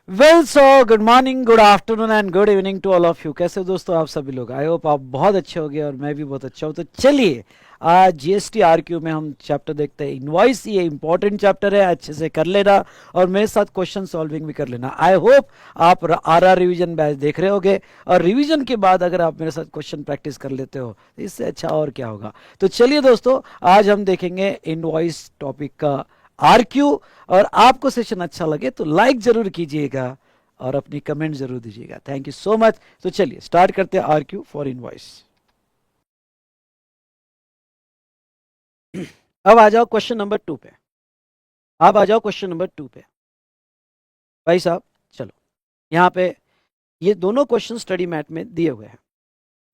Well so good morning, good afternoon and good evening to all of you. कैसे हो दोस्तों आप सभी लोग? आई होप आप बहुत अच्छे होंगे और मैं भी बहुत अच्छा हूँ। तो चलिए आज जीएसटी आरक्यू में हम चैप्टर देखते हैं इनवॉइस। ये इंपॉर्टेंट चैप्टर है, अच्छे से कर लेना और मेरे साथ क्वेश्चन सॉल्विंग भी कर लेना। आई होप आप आर रिवीजन बैच देख रहे होगे और रिवीजन के बाद अगर आप मेरे साथ क्वेश्चन प्रैक्टिस कर लेते हो तो इससे अच्छा और क्या होगा। तो चलिए दोस्तों, आज हम देखेंगे इनवॉइस टॉपिक का आरक्यू। और आपको सेशन अच्छा लगे तो लाइक जरूर कीजिएगा और अपनी कमेंट जरूर दीजिएगा। Thank you so much. तो चलिए स्टार्ट करते हैं आरक्यू फॉर इनवॉइस। अब आ जाओ क्वेश्चन नंबर 2 पे। आप आ जाओ क्वेश्चन नंबर 2 पे भाई साहब। चलो यहाँ पे ये दोनों क्वेश्चन स्टडी मैट में दिए हुए हैं।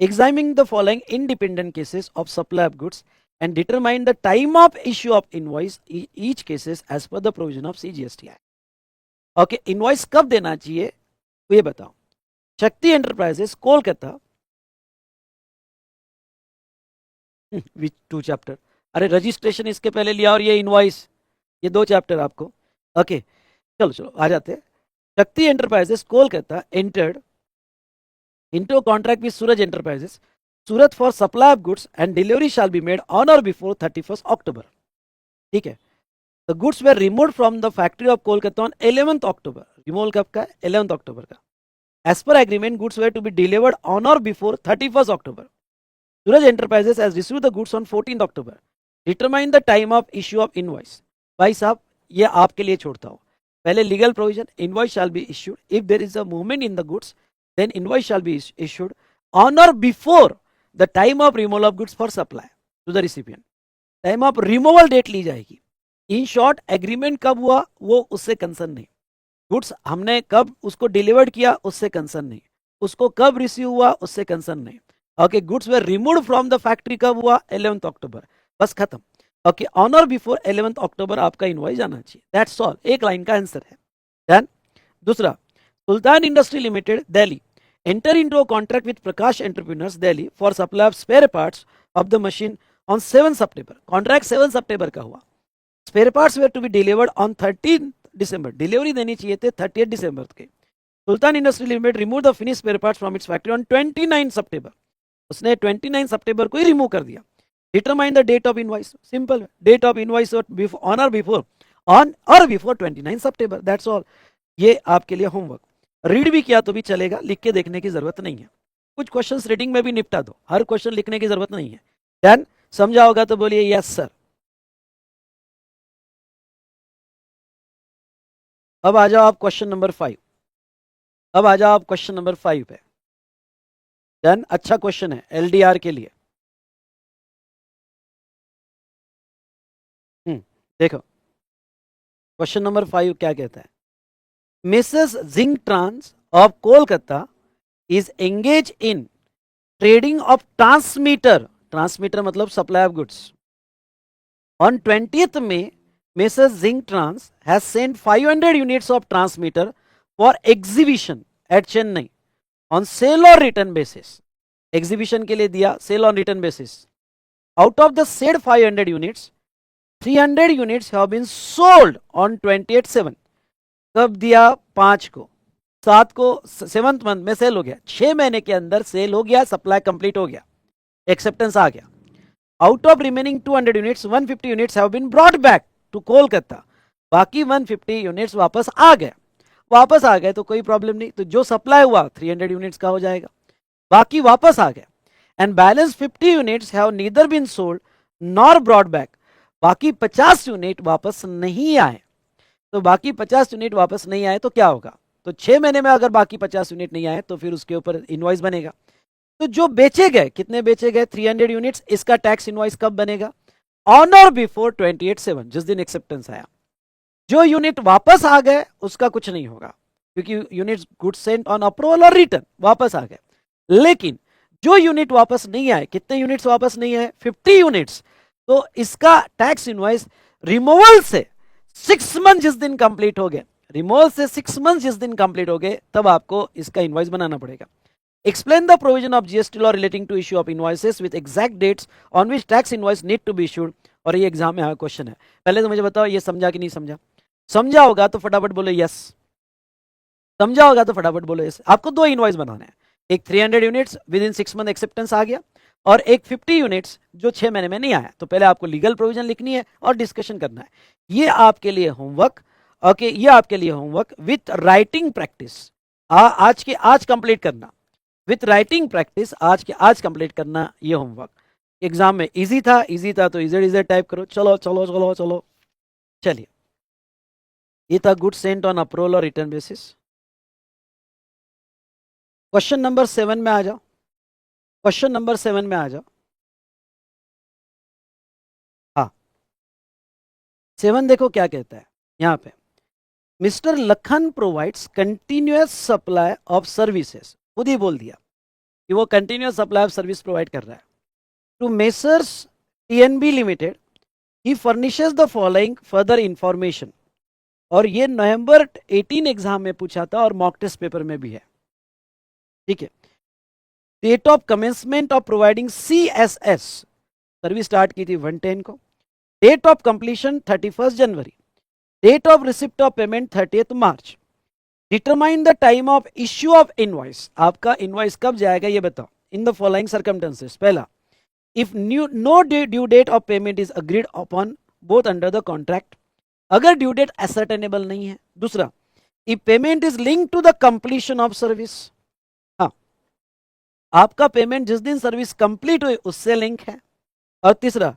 Examining the following independent cases of supply of goods and determine the time of issue of invoice each cases as per the provision of CGST. Okay, invoice कब देना चाहिए तो ये बताओ। Shakti enterprises Kolkata, which 2 chapter. अरे रजिस्ट्रेशन इसके पहले लिया और ये इनवॉइस, ये 2 चैप्टर आपको। ओके चलो चलो आ जाते हैं। शक्ति enterprises Kolkata entered into a contract with Suraj Enterprises, Surat for supply of goods and delivery shall be made on or before 31st October. ठीक है। The goods were removed from the factory of Kolkata on 11th October. Removal कब का? 11th October का। As per agreement, goods were to be delivered on or before 31st October. Suraj Enterprises has received the goods on 14th October. Determine the time of issue of invoice. भाई साहब ये आपके लिए छोड़ता हूँ। पहले legal provision, invoice shall be issued if there is a movement in the goods, then invoice shall be issued on or before the time of removal of goods for supply to the recipient. Time of removal date ली जाएगी। In short agreement कब हुआ वो उससे concern नहीं। Goods हमने कब उसको डिलीवर्ड किया उससे कंसर्न नहीं। उसको कब रिसीव हुआ उससे कंसर्न नहीं। Okay, goods way removed from the factory कब हुआ? 11th अक्टूबर। बस खत्म। Okay, on or before 11th अक्टूबर आपका इनवॉइस जाना चाहिए। दैट्स ऑल, एक लाइन का आंसर है। डन। दूसरा, Sultan Industry Limited, Delhi, enter into a contract with Prakash Entrepreneurs, Delhi, for supply of spare parts of the machine on 7 September. Contract 7 September का हुआ। Spare parts were to be delivered on 13th December. Delivery देनी चाहिए थे 30th December के। Sultan Industry Limited removed the finished spare parts from its factory on 29 September. उसने 29 September को ही remove कर दिया। Determine the date of invoice. Simple. Date of invoice on or before 29 September. That's all. ये आपके लिए homework. Read भी किया तो भी चलेगा, लिख के देखने की जरूरत नहीं है। कुछ क्वेश्चंस रीडिंग में भी निपटा दो, हर क्वेश्चन लिखने की जरूरत नहीं है। डन। समझा होगा तो बोलिए यस सर। अब आ जाओ आप क्वेश्चन नंबर 5। अब आ जाओ आप क्वेश्चन नंबर 5 पे। डन, अच्छा क्वेश्चन है एलडीआर के लिए। देखो क्वेश्चन नंबर 5 क्या कहता है। Mrs Jing trans of Kolkata is engage in trading of transmitter. Transmitter मतलब supply of goods. On 20th May, Mrs. Zing Trans has sent 500 units of transmitter for exhibition at Chennai on sale or return basis. Exhibition के लिए दिया, sale on return basis. Out of the said 500 units, 300 units have been sold on 28/7. कब दिया? 5 को। 7 को 7th month में cell हो गया। 6 महीने के अंदर सेल हो गया, सप्लाई कंप्लीट हो गया, एक्सेप्टेंस आ गया। Out of remaining 200 units, 150 units have been brought back to Kolkata. बाकी 150 यूनिट्स वापस आ गए। वापस आ गए तो कोई प्रॉब्लम नहीं, तो जो सप्लाई हुआ 300 यूनिट्स का हो जाएगा। बाकी वापस आ गए। And balance 50 units have neither been sold nor brought back. बाकी 50 यूनिट वापस नहीं आए। तो बाकी 50 यूनिट वापस नहीं आए तो क्या होगा? तो 6 महीने में अगर बाकी 50 यूनिट नहीं आए तो फिर उसके ऊपर इनवॉइस बनेगा। तो जो बेचे गए, कितने बेचे गए? 300 यूनिट्स। इसका टैक्स इनवॉइस कब बनेगा? ऑन और बिफोर 28/7, जिस दिन एक्सेप्टेंस आया। जो यूनिट वापस आ गए उसका कुछ नहीं होगा, क्योंकि units goods Saint on approval और रिटर्न वापस आ गए। लेकिन जो यूनिट वापस नहीं आए, कितने यूनिट्स वापस नहीं आए? 50 यूनिट्स। तो इसका टैक्स इनवॉइस रिमूवल से 6 मंथ जिस दिन कंप्लीट हो गए, रिमूवल से 6 मंथ जिस दिन कंप्लीट हो गए, तब आपको इसका इनवॉइस बनाना पड़ेगा। Explain the provision of GST law relating to issue of invoices with exact dates on which tax invoice need to be issued. और ये एग्जाम में आया क्वेश्चन है। पहले तो मुझे बताओ ये समझा कि नहीं समझा? समझा होगा तो फटाफट बोलो यस। समझा होगा तो फटाफट बोलो इसे। आपको दो इनवॉइस बनाने हैं, एक 300 units within 6 month acceptance आ गया, और एक 50 यूनिट्स जो 6 महीने में नहीं आया। तो पहले आपको लीगल प्रोविजन लिखनी है और डिस्कशन करना है। ये आपके लिए होमवर्क, ओके, ये आपके लिए होमवर्क विथ राइटिंग प्रैक्टिस आज के आज कंप्लीट करना, विथ राइटिंग प्रैक्टिस आज के आज कंप्लीट करना ये होमवर्क। एग्जाम में इजी था, इजी था तो इजी इजी टाइप करो। चलो चलो चलो चलो, चलिए, ये था गुड सेंट ऑन अप्रूवल और रिटर्न बेसिस। क्वेश्चन नंबर 7 में आ जाओ, क्वेश्चन नंबर 7 में आ जाओ। हाँ, 7 देखो क्या कहता है यहाँ पे, mister Lakhan provides continuous supply of services, खुद ही बोल दिया कि वो continuous supply of service provide कर रहा है to messrs TNB limited. He furnishes the following further information. और ये नवंबर 18 एग्जाम में पूछा था और मॉक टेस्ट पेपर में भी है, ठीक है। Date of commencement of providing CSS, service start की थी 110 को। डेट ऑफ कंप्लीशन 31 जनवरी। Date of receipt of payment 30 मार्च। Determine the time of issue of invoice, आपका इनवॉइस कब जाएगा ये बताओ। इन द फॉलोइंग सर्कमस्टेंसेस, पहला, if no due date of payment is agreed upon both under the contract, अगर due date ascertainable नहीं है। दूसरा, if payment is link to the completion of service, हाँ, आपका पेमेंट जिस दिन सर्विस कंप्लीट हुई उससे लिंक है। और तीसरा,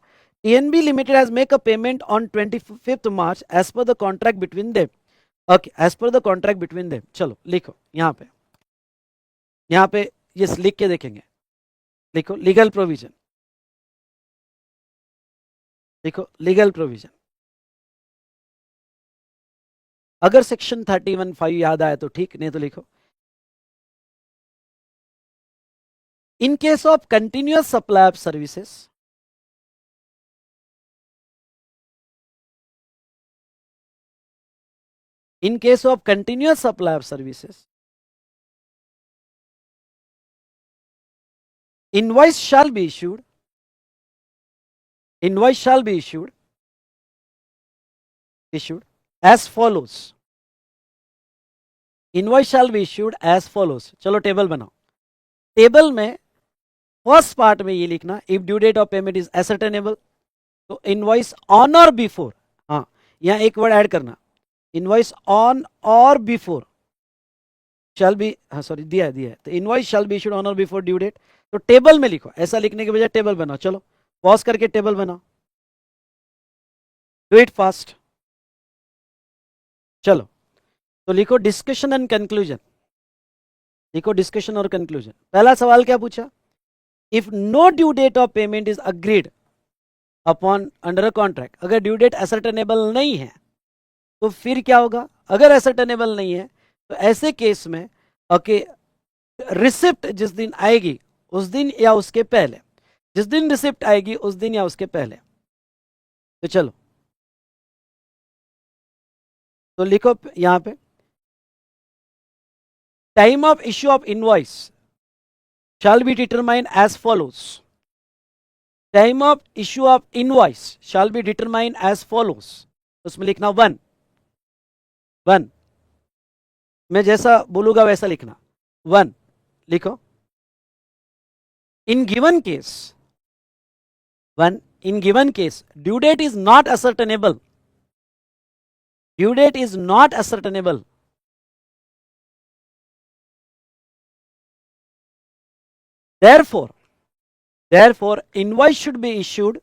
TNB limited has make a payment on 25 मार्च as per the contract between them, okay, as per the contract between them. चलो लिखो यहाँ पे ये लिख के देखेंगे, लिखो लीगल प्रोविजन, लिखो लीगल प्रोविजन। अगर सेक्शन 31(5) याद आए तो ठीक, नहीं तो लिखो, in case of continuous supply of services, in case of continuous supply of services, invoice shall be issued, invoice shall be issued as follows, invoice shall be issued as follows। चलो table बनाओ, table में first part में ये लिखना, if due date of payment is ascertainable, तो invoice on or before, हाँ यहां एक वर्ड ऐड करना, invoice on or before shall be, हाँ सॉरी दिया है, तो invoice shall be issued on or before due date. तो टेबल में लिखो, ऐसा लिखने के बजाय टेबल बनाओ। चलो पॉज करके टेबल बनाओ, डू इट फास्ट। चलो तो लिखो डिस्कशन एंड कंक्लूजन, लिखो डिस्कशन और कंक्लूजन। पहला सवाल क्या पूछा, if no due date of payment is agreed upon under a contract, अगर ड्यू डेट असर्टेनेबल नहीं है तो फिर क्या होगा। अगर असर्टेनेबल नहीं है तो ऐसे केस में ओके, रिसिप्ट जिस दिन आएगी उस दिन या उसके पहले, जिस दिन रिसिप्ट आएगी उस दिन या उसके पहले। तो चलो तो लिखो यहां पे, time of issue of invoice shall be determined as follows, time of issue of invoice shall be determined as follows। उसमें लिखना 1, मैं जैसा बोलूंगा वैसा लिखना, 1 लिखो। In given case 1, in given case due date is not ascertainable, due date is not ascertainable, therefore invoice should be issued,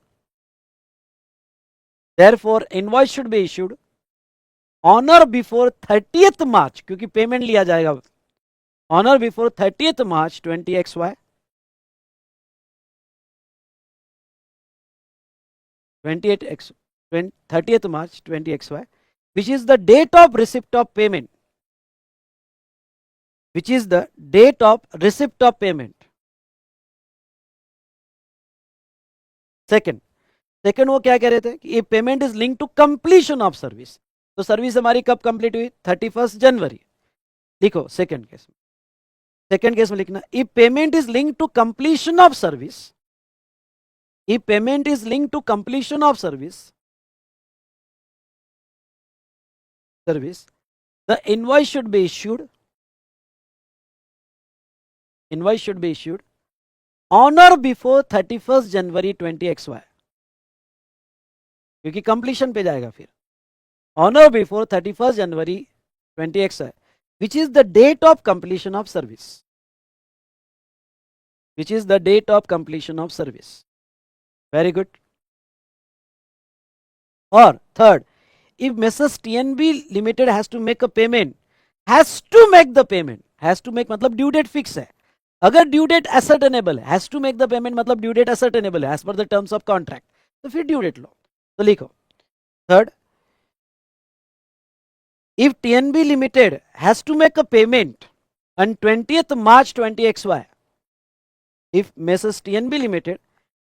therefore invoice should be issued on or before 30th March, क्योंकि payment लिया जाएगा, on or before 30th March 20XY, 30th March 20XY, which is the date of receipt of payment, which is the date of receipt of payment। Second वो क्या कह रहे थे कि payment is link to completion of service, तो service हमारी कब complete हुई, 31 जनवरी। लिखो सेकंड केस में लिखना, if payment is link to completion of service, if payment is link to completion of service the invoice should be issued invoice should be issued on or before 31st January 20XY, क्योंकि completion पे जाएगा फिर। On or before 31st January 20XY, which is the date of completion of service, which is the date of completion of service. Very good. Or third, if Messrs TNB Limited has to make a payment, has to make the payment, has to make मतलब due date fix है, अगर due date ascertainable है, has to make the payment मतलब due date ascertainable है as per the terms of contract, तो फिर due date लो। तो लिखो third, if TNB Limited has to make a payment on 20th March 20XY, if Messrs TNB Limited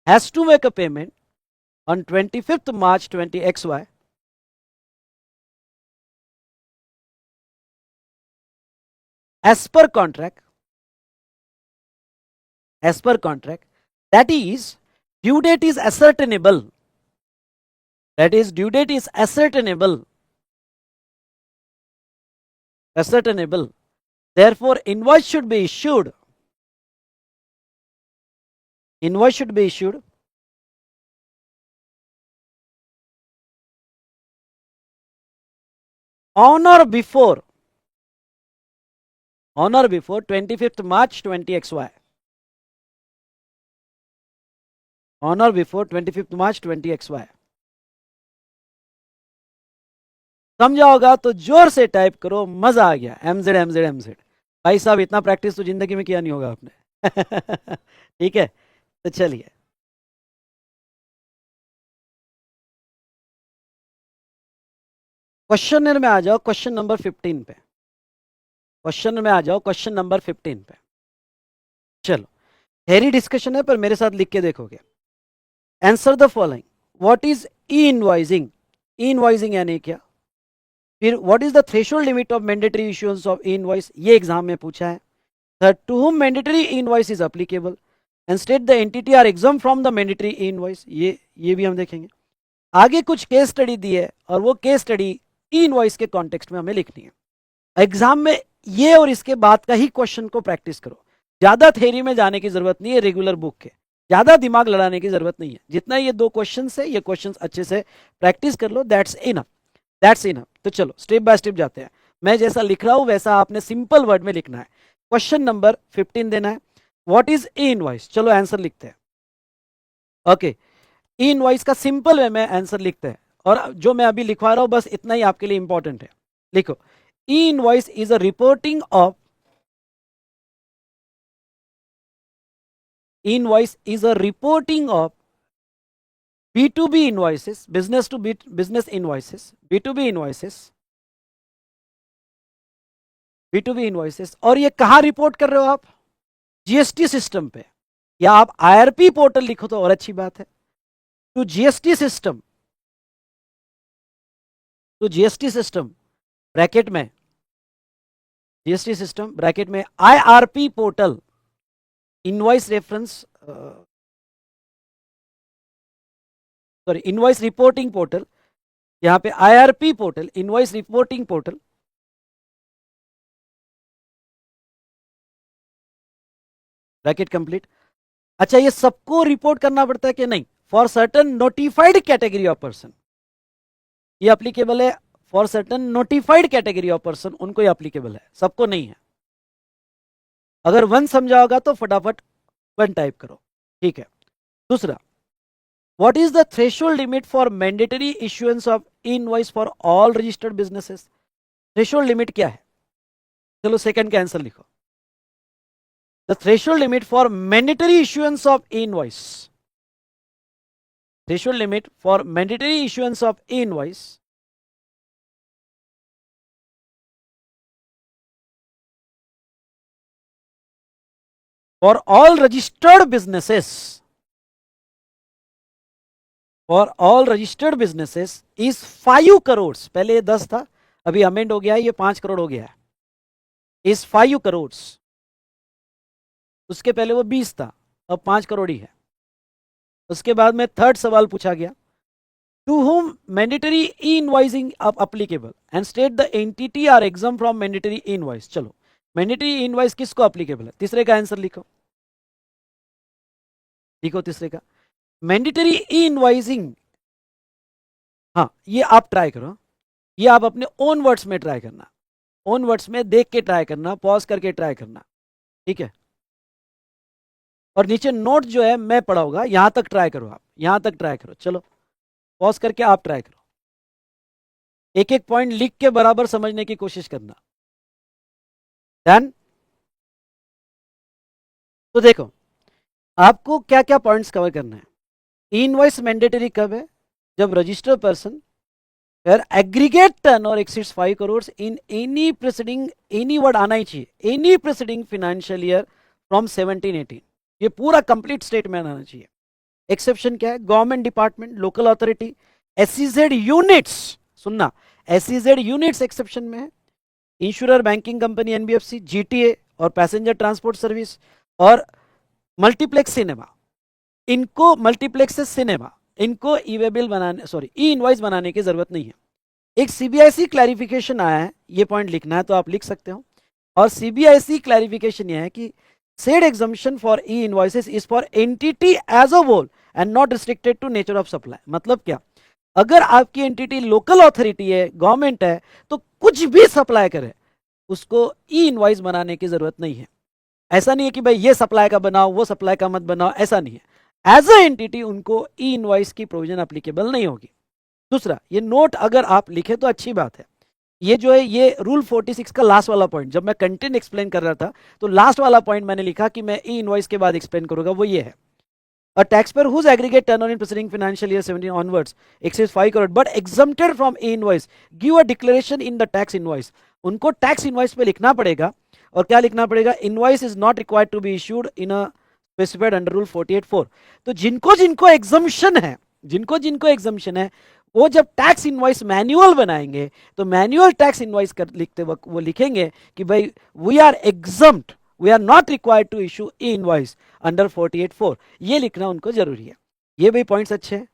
has to make a payment on 25th March 20XY, as per contract, that is due date is ascertainable, that is due date is ascertainable, therefore invoice should be issued, on or before 25th March 20XY, on or before 25th March 20XY। समझा होगा तो जोर से type करो, मजा आ गया। MZ MZ MZ, भाई साहब इतना प्रैक्टिस तो जिंदगी में किया नहीं होगा आपने। ठीक है, तो चलिए क्वेश्चन में आ जाओ, क्वेश्चन नंबर 15 पे, क्वेश्चन में आ जाओ, क्वेश्चन नंबर 15 पे। चलो थ्योरी डिस्कशन है पर मेरे साथ लिख के देखोगे। Answer the following, what is e invoicing, e invoicing यानी क्या, फिर what is the threshold limit of mandatory issuance of e invoice, ये एग्जाम में पूछा है। Third, to whom mandatory e invoice is applicable and state the entity are exempt from the mandatory e invoice, ये भी हम देखेंगे। आगे कुछ केस स्टडी दी है और वो केस स्टडी ई इनवॉइस के कॉन्टेक्स्ट में हमें लिखनी है। एग्जाम में ये और इसके बाद का ही क्वेश्चन को प्रैक्टिस करो, ज्यादा थ्योरी में जाने की जरूरत नहीं है, रेगुलर बुक के ज्यादा दिमाग लड़ाने की जरूरत नहीं है। जितना ये दो क्वेश्चन है, ये क्वेश्चन अच्छे से प्रैक्टिस कर लो, दैट्स इनफ, दैट्स इनफ। तो चलो स्टेप बाय स्टेप जाते हैं। मैं जैसा लिख रहा हूं वैसा आपने सिंपल वर्ड में लिखना है। क्वेश्चन नंबर 15 देना है, व्हाट इज ई इनवॉइस। चलो आंसर लिखते हैं। ओके, ई इनवॉइस का सिंपल वे में आंसर लिखते हैं, और जो मैं अभी लिखवा रहा हूं बस इतना ही आपके लिए इंपॉर्टेंट है। लिखो, ई invoice is a reporting of, invoice is a reporting of B2B invoices, business to business invoices, B2B invoices, B2B invoices। और ये कहां रिपोर्ट कर रहे हो आप, जीएसटी सिस्टम पे, या आप आईआरपी पोर्टल लिखो तो और अच्छी बात है। To GST system, to GST system bracket में, जीएसटी सिस्टम ब्रैकेट में IRP portal, invoice reference, sorry invoice reporting portal, यहां पे IRP portal, invoice reporting portal, bracket complete. अच्छा, ये सबको रिपोर्ट करना पड़ता है कि नहीं, for certain notified category of person ये अप्लीकेबल है, for certain notified category of person उनको ये अप्लीकेबल है, सबको नहीं है। अगर वन समझा होगा तो फटाफट वन टाइप करो, ठीक है। दूसरा, what is the threshold limit for mandatory issuance of invoice for all registered businesses, threshold limit क्या है। चलो सेकंड का आंसर लिखो, the threshold limit for mandatory issuance of invoice, threshold limit for mandatory issuance of invoice for all registered businesses, for all registered businesses is 5 crores, पहले ये 10 था, अभी amend हो गया है, ये 5 करोड़ हो गया है, is 5 crores, उसके पहले वो 20 था, अब 5 करोड़ ही है। उसके बाद में थर्ड सवाल पूछा गया, to whom mandatory e-invoicing applicable and state the entity are exempt from mandatory e-invoice। चलो मैंडेटरी इनवॉइस किसको अप्लीकेबल है? तीसरे का आंसर लिखो, लिखो तीसरे का। मैंडेटरी ई इनवॉइसिंग, हाँ ये आप ट्राई करो, ये आप अपने ओन वर्ड्स में ट्राई करना, ओन वर्ड्स में देख के ट्राई करना, पॉज करके ट्राई करना, ठीक है। और नीचे नोट जो है मैं पढ़ाऊंगा, यहां तक ट्राई करो, आप यहां तक ट्राई करो, चलो पॉज करके आप ट्राई करो, एक एक पॉइंट लिख के बराबर समझने की कोशिश करना। डन? तो देखो आपको क्या क्या पॉइंट्स कवर करना है। इनवॉइस मैंडेटरी कब है? जब registered person where aggregate turnover exceeds 5 crore in any preceding, any word आना ही चाहिए, any preceding financial year from 17-18, ये पूरा कंप्लीट स्टेटमेंट आना चाहिए। एक्सेप्शन क्या है? Government department, local authority, SEZ units, सुनना, एसईजेड यूनिट्स एक्सेप्शन में है, insurer, banking company, NBFC, GTA और पैसेंजर ट्रांसपोर्ट सर्विस और मल्टीप्लेक्स सिनेमा, इनको मल्टीप्लेक्स सिनेमा, इनको ई वे बिल बनाने, सॉरी ई इनवॉइस बनाने की जरूरत नहीं है। एक सीबीआईसी क्लैरिफिकेशन आया है, ये पॉइंट लिखना है तो आप लिख सकते हो। और सीबीआईसी क्लैरिफिकेशन ये है कि said exemption for e-invoices is for entity as a whole and not restricted to nature of supply। मतलब क्या? अगर आपकी एंटिटी लोकल अथॉरिटी है, गवर्नमेंट है, तो कुछ भी सप्लाई करे उसको ई इनवॉइस बनाने की जरूरत नहीं है। ऐसा नहीं है कि भाई ये सप्लाई का बनाओ वो सप्लाई का मत बनाओ, ऐसा नहीं है। एज अ एंटिटी उनको ई इनवॉइस की प्रोविजन अप्लीकेबल नहीं होगी। दूसरा, ये नोट अगर आप लिखे तो अच्छी बात है, ये जो है ये रूल 46 का लास्ट वाला पॉइंट, जब मैं कंटेंट एक्सप्लेन कर रहा था तो लास्ट वाला पॉइंट मैंने लिखा कि मैं ई इनवॉइस के बाद एक्सप्लेन करूंगा, वो ये है, a taxpayer whose aggregate turnover in preceding financial year 17 onwards exceeds 5 crore but exempted from e-invoice give a declaration in the tax invoice। उनको टैक्स इनवॉइस पे लिखना पड़ेगा, और क्या लिखना पड़ेगा? Invoice is not required to be issued in a specified under rule 48(4)। तो जिनको जिनको एग्जम्पशन है, जिनको जिनको एग्जम्पशन है, वो जब टैक्स इनवॉइस मैनुअल बनाएंगे तो मैनुअल टैक्स इनवॉइस लिखते वक्त वो लिखेंगे कि भाई we are exempt, we are not required to issue e invoice under 48(4), ये लिखना उनको जरूरी है। ये भी पॉइंट्स अच्छे हैं।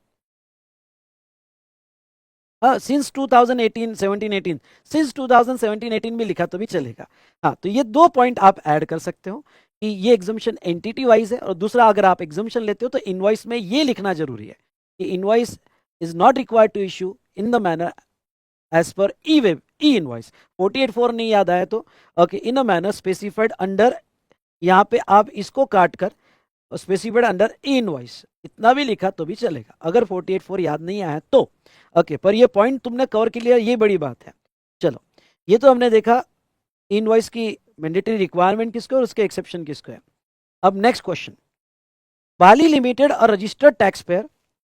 हाँ, सिंस 2018 17-18, सिंस 2017-18 भी लिखा तो भी चलेगा। हाँ, तो ये दो पॉइंट आप ऐड कर सकते हो कि ये एग्जम्पशन एंटिटी वाइज है, और दूसरा अगर आप एग्जम्पशन लेते हो तो इनवॉइस में ये लिखना जरूरी है कि invoice is not required to issue in the manner as per e web E invoice 48(4) नहीं याद आया तो okay, in a manner specified under, यहाँ पे आप इसको काट कर स्पेसिफाइड अंडर ई इनवॉइस, इतना भी लिखा तो भी चलेगा अगर 48(4) याद नहीं आया तो ओके। पर ये पॉइंट तुमने कवर कर लिया, ये बड़ी बात है। चलो, ये तो हमने देखा इनवॉइस की मैंडेटरी रिक्वायरमेंट किसको और उसके एक्सेप्शन किसको है। अब नेक्स्ट क्वेश्चन, बाली लिमिटेड और registered tax payer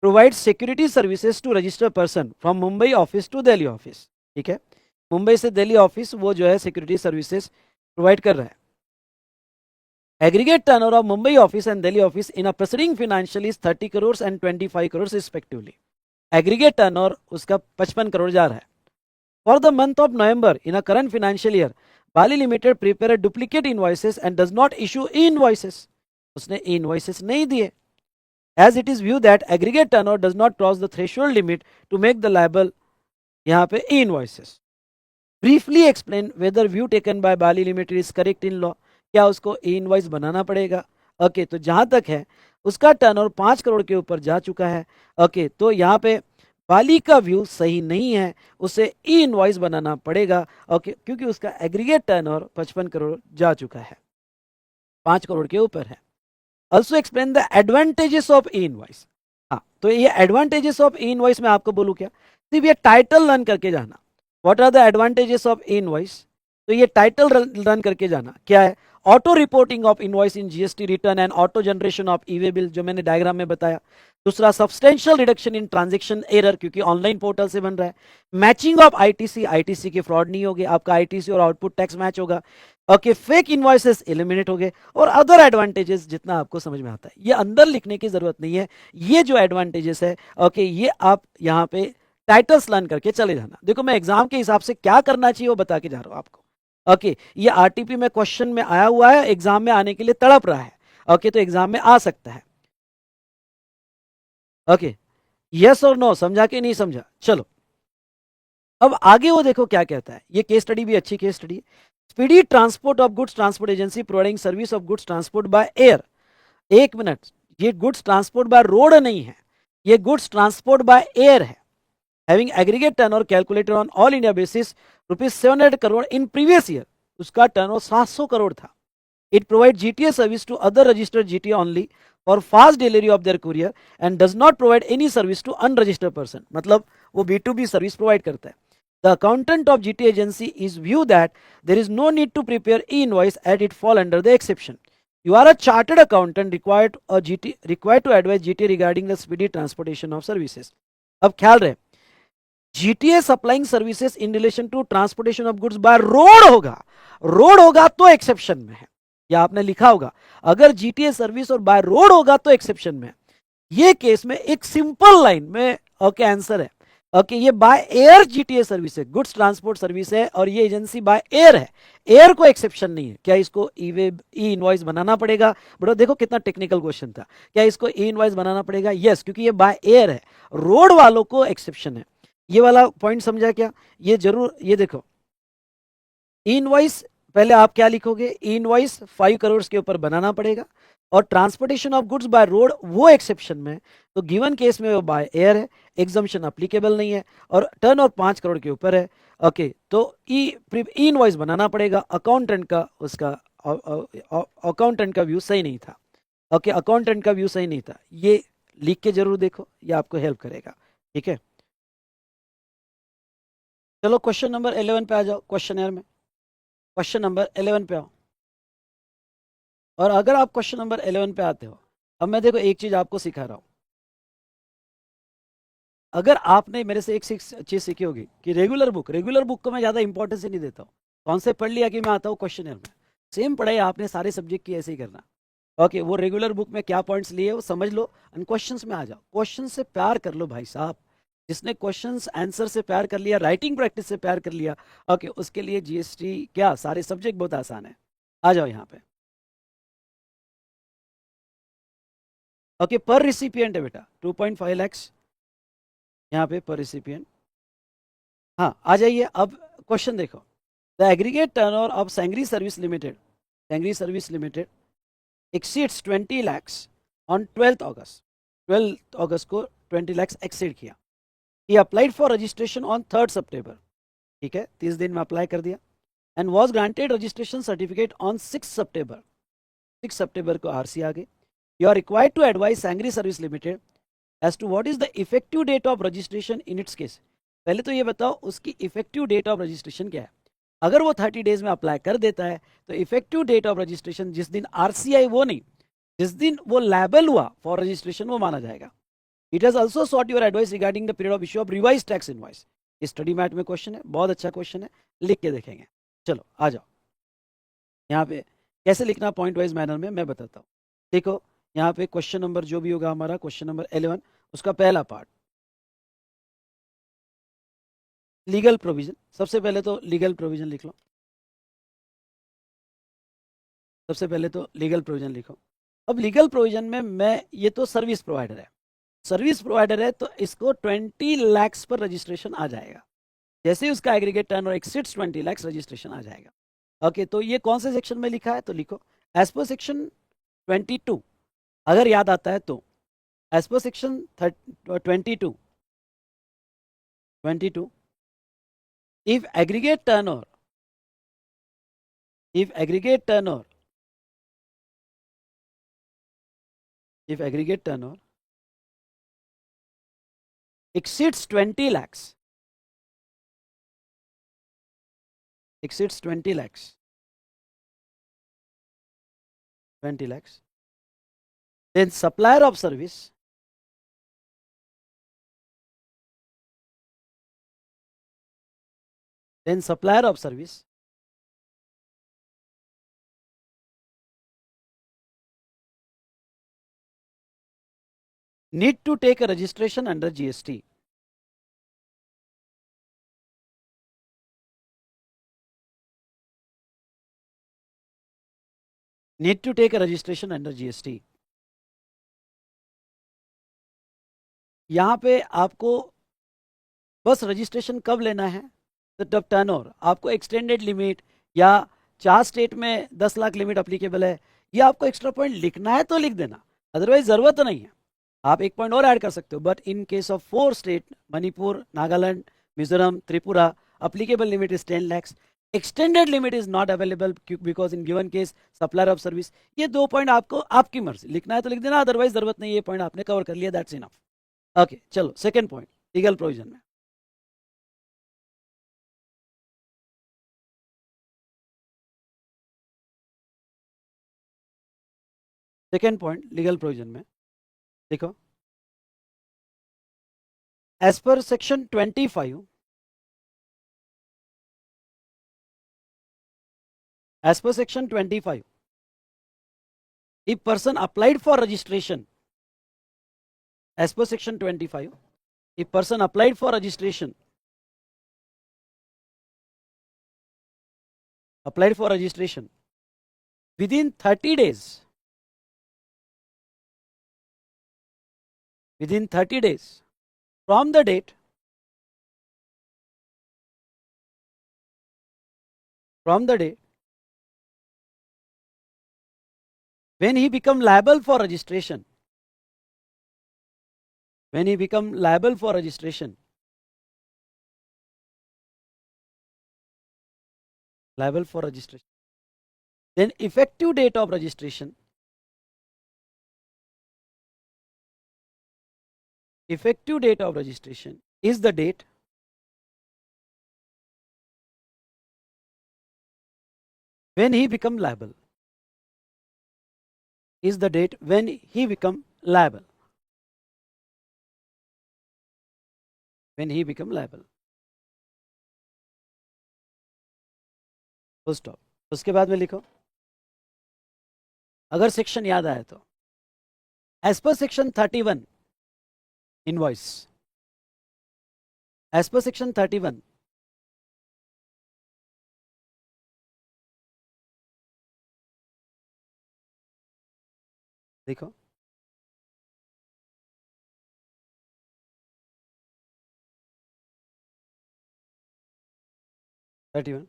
provide security services to registered person from Mumbai office to Delhi office. ठीक है, मुंबई से दिल्ली ऑफिस वो जो है सिक्योरिटी सर्विसेज प्रोवाइड कर रहा है। Aggregate turnover of Mumbai office and Delhi office in a presiding financial is 30 crore and 25 crore respectively. Aggregate turnover उसका 55 करोड़ जा रहा है। For the month of November in a current financial year, Bali limited prepare duplicate invoices and does not issue E invoices. उसने ई invoices नहीं दिए, as it is viewed that aggregate turnover does not cross the threshold limit to make the liable यहाँ पे e invoices. Briefly explain whether view taken by Bali limited is correct in law. क्या उसको ई invoice बनाना पड़ेगा? Okay, तो जहां तक है उसका टर्नओवर 5 करोड़ के ऊपर जा चुका है। ओके, तो यहाँ पे बाली का व्यू सही नहीं है, उसे ई इनवॉइस बनाना पड़ेगा। ओके, क्योंकि उसका एग्रीगेट टर्नओवर 55 करोड़ जा चुका है, 5 करोड़ के ऊपर है। Also explain the advantages of e invoice. हाँ, तो ये एडवांटेजेस ऑफ ई इनवॉइस में आपको बोलूँ क्या? सिर्फ ये टाइटल रन करके जाना, what are the advantages of e invoice. तो ये टाइटल रन करके जाना क्या है? Auto reporting of invoice in GST return and auto generation of e way bill, जो मैंने डायग्राम में बताया। दूसरा, substantial reduction in transaction error, क्योंकि ऑनलाइन पोर्टल से बन रहा है। मैचिंग ऑफ आईटीसी, आईटीसी के फ्रॉड नहीं होगे, आपका आईटीसी और आउटपुट टैक्स मैच होगा। ओके, फेक इनवॉइसेस एलिमिनेट हो गए, और अदर एडवांटेजेस जितना आपको समझ में आता है। ये अंदर लिखने की जरूरत नहीं है, ये जो एडवांटेजेस है ओके, ये आप यहाँ पे टाइटल्स लर्न करके चले जाना। देखो, मैं एग्जाम के हिसाब से क्या करना चाहिए वो बता के जा रहा हूँ आपको। ओके, ये आरटीपी में क्वेश्चन में आया हुआ है, एग्जाम में आने के लिए तड़प रहा है। ओके, तो एग्जाम में आ सकता है। ओके, यस और नो, समझा कि नहीं समझा? चलो अब आगे वो देखो क्या कहता है। ये केस स्टडी भी अच्छी केस स्टडी है। Speedy transport of goods transport agency providing service of goods transport by air. एक मिनट, ये गुड्स ट्रांसपोर्ट बाय रोड नहीं है, ये गुड्स ट्रांसपोर्ट बाय एयर है। Having aggregate turnover calculated on all India basis ₹700 crore in previous year, उसका turnover 700 crore था। It provide GTA service to other registered GTA only for fast delivery of their courier and does not provide any service to unregistered person. मतलब वो B2B service provide करता है। The accountant of GT agency is view that there is no need to prepare e-invoice as it fall under the exception. You are a chartered accountant required to advise GT regarding the speedy transportation of services. अब ख्याल रहे, GTA supplying services in relation to transportation of goods by road होगा तो exception में है, या आपने लिखा होगा अगर GTA सर्विस और बाय रोड होगा तो एक्सेप्शन में है। ये केस में एक सिंपल लाइन में ओके आंसर है। ओके ये बाय एयर GTA सर्विस है, गुड्स ट्रांसपोर्ट सर्विस है, और ये एजेंसी बाय एयर है, एयर को एक्सेप्शन नहीं है। क्या इसको ई इनवॉइस बनाना पड़ेगा? बड़ो देखो कितना टेक्निकल क्वेश्चन था। क्या इसको ई इनवॉइस बनाना पड़ेगा? यस, क्योंकि ये बाय एयर है, रोड वालों को एक्सेप्शन है। ये वाला पॉइंट समझा क्या? ये जरूर, ये देखो ई इनवॉइस पहले आप क्या लिखोगे, ई इनवॉइस 5 करोड़ के ऊपर बनाना पड़ेगा, और transportation of goods by road वो एक्सेप्शन में, तो गिवन केस में वो बाय एयर है, एग्जम्पशन अप्लीकेबल नहीं है, और टर्न और 5 करोड़ के ऊपर है। ओके तो ई इनवॉइस बनाना पड़ेगा। अकाउंटेंट का उसका अकाउंटेंट का व्यू सही नहीं था। ओके अकाउंटेंट का व्यू सही नहीं था, ये लिख के जरूर देखो, ये आपको हेल्प करेगा। ठीक है, चलो क्वेश्चन नंबर 11 पे आ जाओ। क्वेश्चन में क्वेश्चन नंबर 11 पे आओ, और अगर आप क्वेश्चन नंबर 11 पे आते हो, अब मैं देखो एक चीज आपको सिखा रहा हूं। अगर आपने मेरे से एक चीज सीखी होगी कि रेगुलर बुक को मैं ज्यादा इंपॉर्टेंस नहीं देता हूँ। कॉन्सेप्ट पढ़ लिया कि मैं आता हूँ क्वेश्चन में, सेम पढ़ाई आपने सारे सब्जेक्ट की ऐसे ही करना। ओके वो रेगुलर बुक में क्या पॉइंट्स लिए वो समझ लो, एंड क्वेश्चंस में आ जाओ। क्वेश्चन से प्यार कर लो भाई साहब, जिसने क्वेश्चंस आंसर से प्यार कर लिया, राइटिंग प्रैक्टिस से प्यार कर लिया, ओके उसके लिए जीएसटी क्या सारे सब्जेक्ट बहुत आसान है। आ जाओ यहाँ पे। ओके पर रिसिपिएंट है बेटा 2.5 lakhs यहाँ पे पर रिसिपिएंट। हाँ आ जाइए, अब क्वेश्चन देखो। The aggregate turnover of Sengri service limited exceeds 20 lakhs on 12th अगस्त को 20 lakhs एक्सीड किया। He applied for registration on 3rd September, ठीक है 30 दिन में अप्लाई कर दिया, and was granted registration certificate on 6 सितंबर को आरसी आ गई। You are required to advise Sengri service limited as to what is the effective date of registration in its case. पहले तो ये बताओ उसकी इफेक्टिव डेट ऑफ रजिस्ट्रेशन क्या है। अगर वो 30 डेज में अप्लाई कर देता है तो इफेक्टिव डेट ऑफ रजिस्ट्रेशन जिस दिन आरसीआई वो नहीं, जिस दिन वो लायबल हुआ फॉर रजिस्ट्रेशन वो माना जाएगा। It has also sought your advice regarding the period of issue of revise tax invoice. Study mat में क्वेश्चन है, बहुत अच्छा क्वेश्चन है, लिख के देखेंगे। चलो आ जाओ यहाँ पे कैसे लिखना पॉइंट वाइज मैनर में मैं बताता हूँ। देखो यहाँ पे क्वेश्चन नंबर जो भी होगा हमारा क्वेश्चन नंबर 11 उसका पहला पार्ट लीगल प्रोविजन। सबसे पहले तो लीगल प्रोविजन लिख लो, सबसे पहले तो लीगल प्रोविजन लिखो। अब लीगल प्रोविजन में मैं ये तो सर्विस प्रोवाइडर है तो इसको 20 lakhs पर रजिस्ट्रेशन आ जाएगा। जैसे ही उसका एग्रीगेट टर्न और एक्सिड्स 20 lakhs रजिस्ट्रेशन आ जाएगा। ओके तो ये कौन से सेक्शन में लिखा है तो लिखो एज पर सेक्शन 22, अगर याद आता है तो as per section 22 if aggregate turnover exceeds 20 lakhs then supplier of service need to take a registration under GST. Need to take a registration under GST. यहाँ पे आपको बस रजिस्ट्रेशन कब लेना है तो जब टर्नओवर आपको एक्सटेंडेड लिमिट या 4 स्टेट में 10 लाख लिमिट अप्लीकेबल है, ये आपको एक्स्ट्रा पॉइंट लिखना है तो लिख देना, अदरवाइज जरूरत नहीं है। आप एक पॉइंट और ऐड कर सकते हो, but in case of 4 state, Manipur, Nagaland, Mizoram, Tripura, applicable limit is 10 lakhs, extended limit is not available because in given case supplier of service। ये 2 पॉइंट आपको आपकी मर्जी, लिखना है तो लिख देना, अदरवाइज जरूरत नहीं, ये पॉइंट आपने कवर कर लिया, दैट्स इनफ। ओके चलो सेकंड पॉइंट लीगल प्रोविजन में। सेकेंड पॉइंट लीगल प्रोविजन में देखो, as per section 25, as per section 25, if person applied for registration, as per section 25, if person applied for registration, within 30 days, from the date when he become liable for registration, then effective date of registration is the date when he become liable, full stop. उसके बाद में लिखो, अगर section याद आए तो, as per section 31 invoice, as per section 31 देखो, thirty one,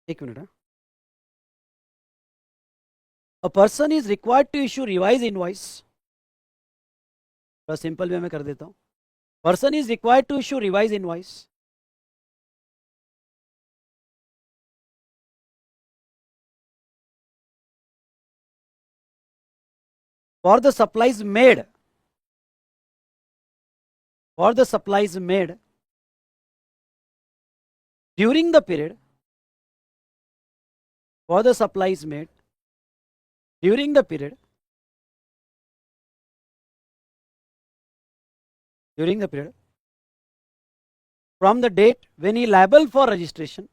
एक मिनट है। A person is required to issue revise invoice, थोड़ा सिंपल वे में कर देता हूं। Person is required to issue revise invoice for the supplies made during the period from the date when he liable for registration,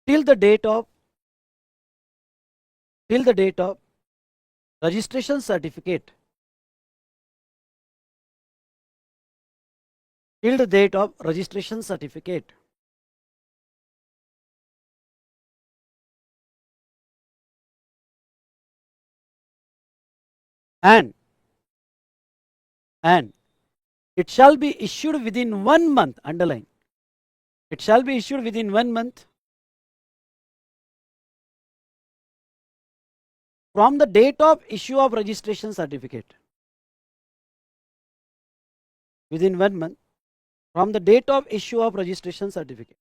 till the date of registration certificate, and it shall be issued within 1 month, underline, it shall be issued within 1 month from the date of issue of registration certificate, within 1 month from the date of issue of registration certificate।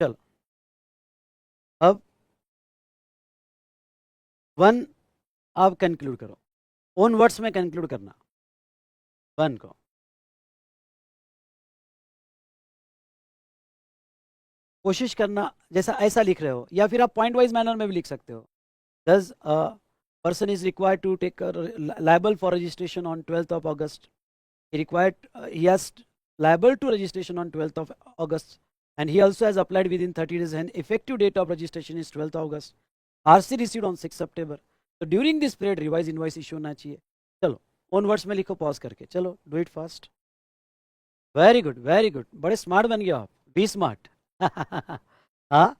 चलो अब 1 आप conclude करो, own words में conclude करना 1 को। कोशिश करना जैसा ऐसा लिख रहे हो, या फिर आप पॉइंट वाइज मैनर में भी लिख सकते हो। Does a person is required to take liable for registration on 12th of August. He has liable to registration on 12th of August, and he also has applied within 30 days, and effective date of registration is 12th August. RC received on 6 September. So during this period revised invoice issue होना चाहिए. चलो own words में लिखो pause करके. चलो do it fast. Very good, very good. बड़े smart बन गए आप. Be smart. हाँ,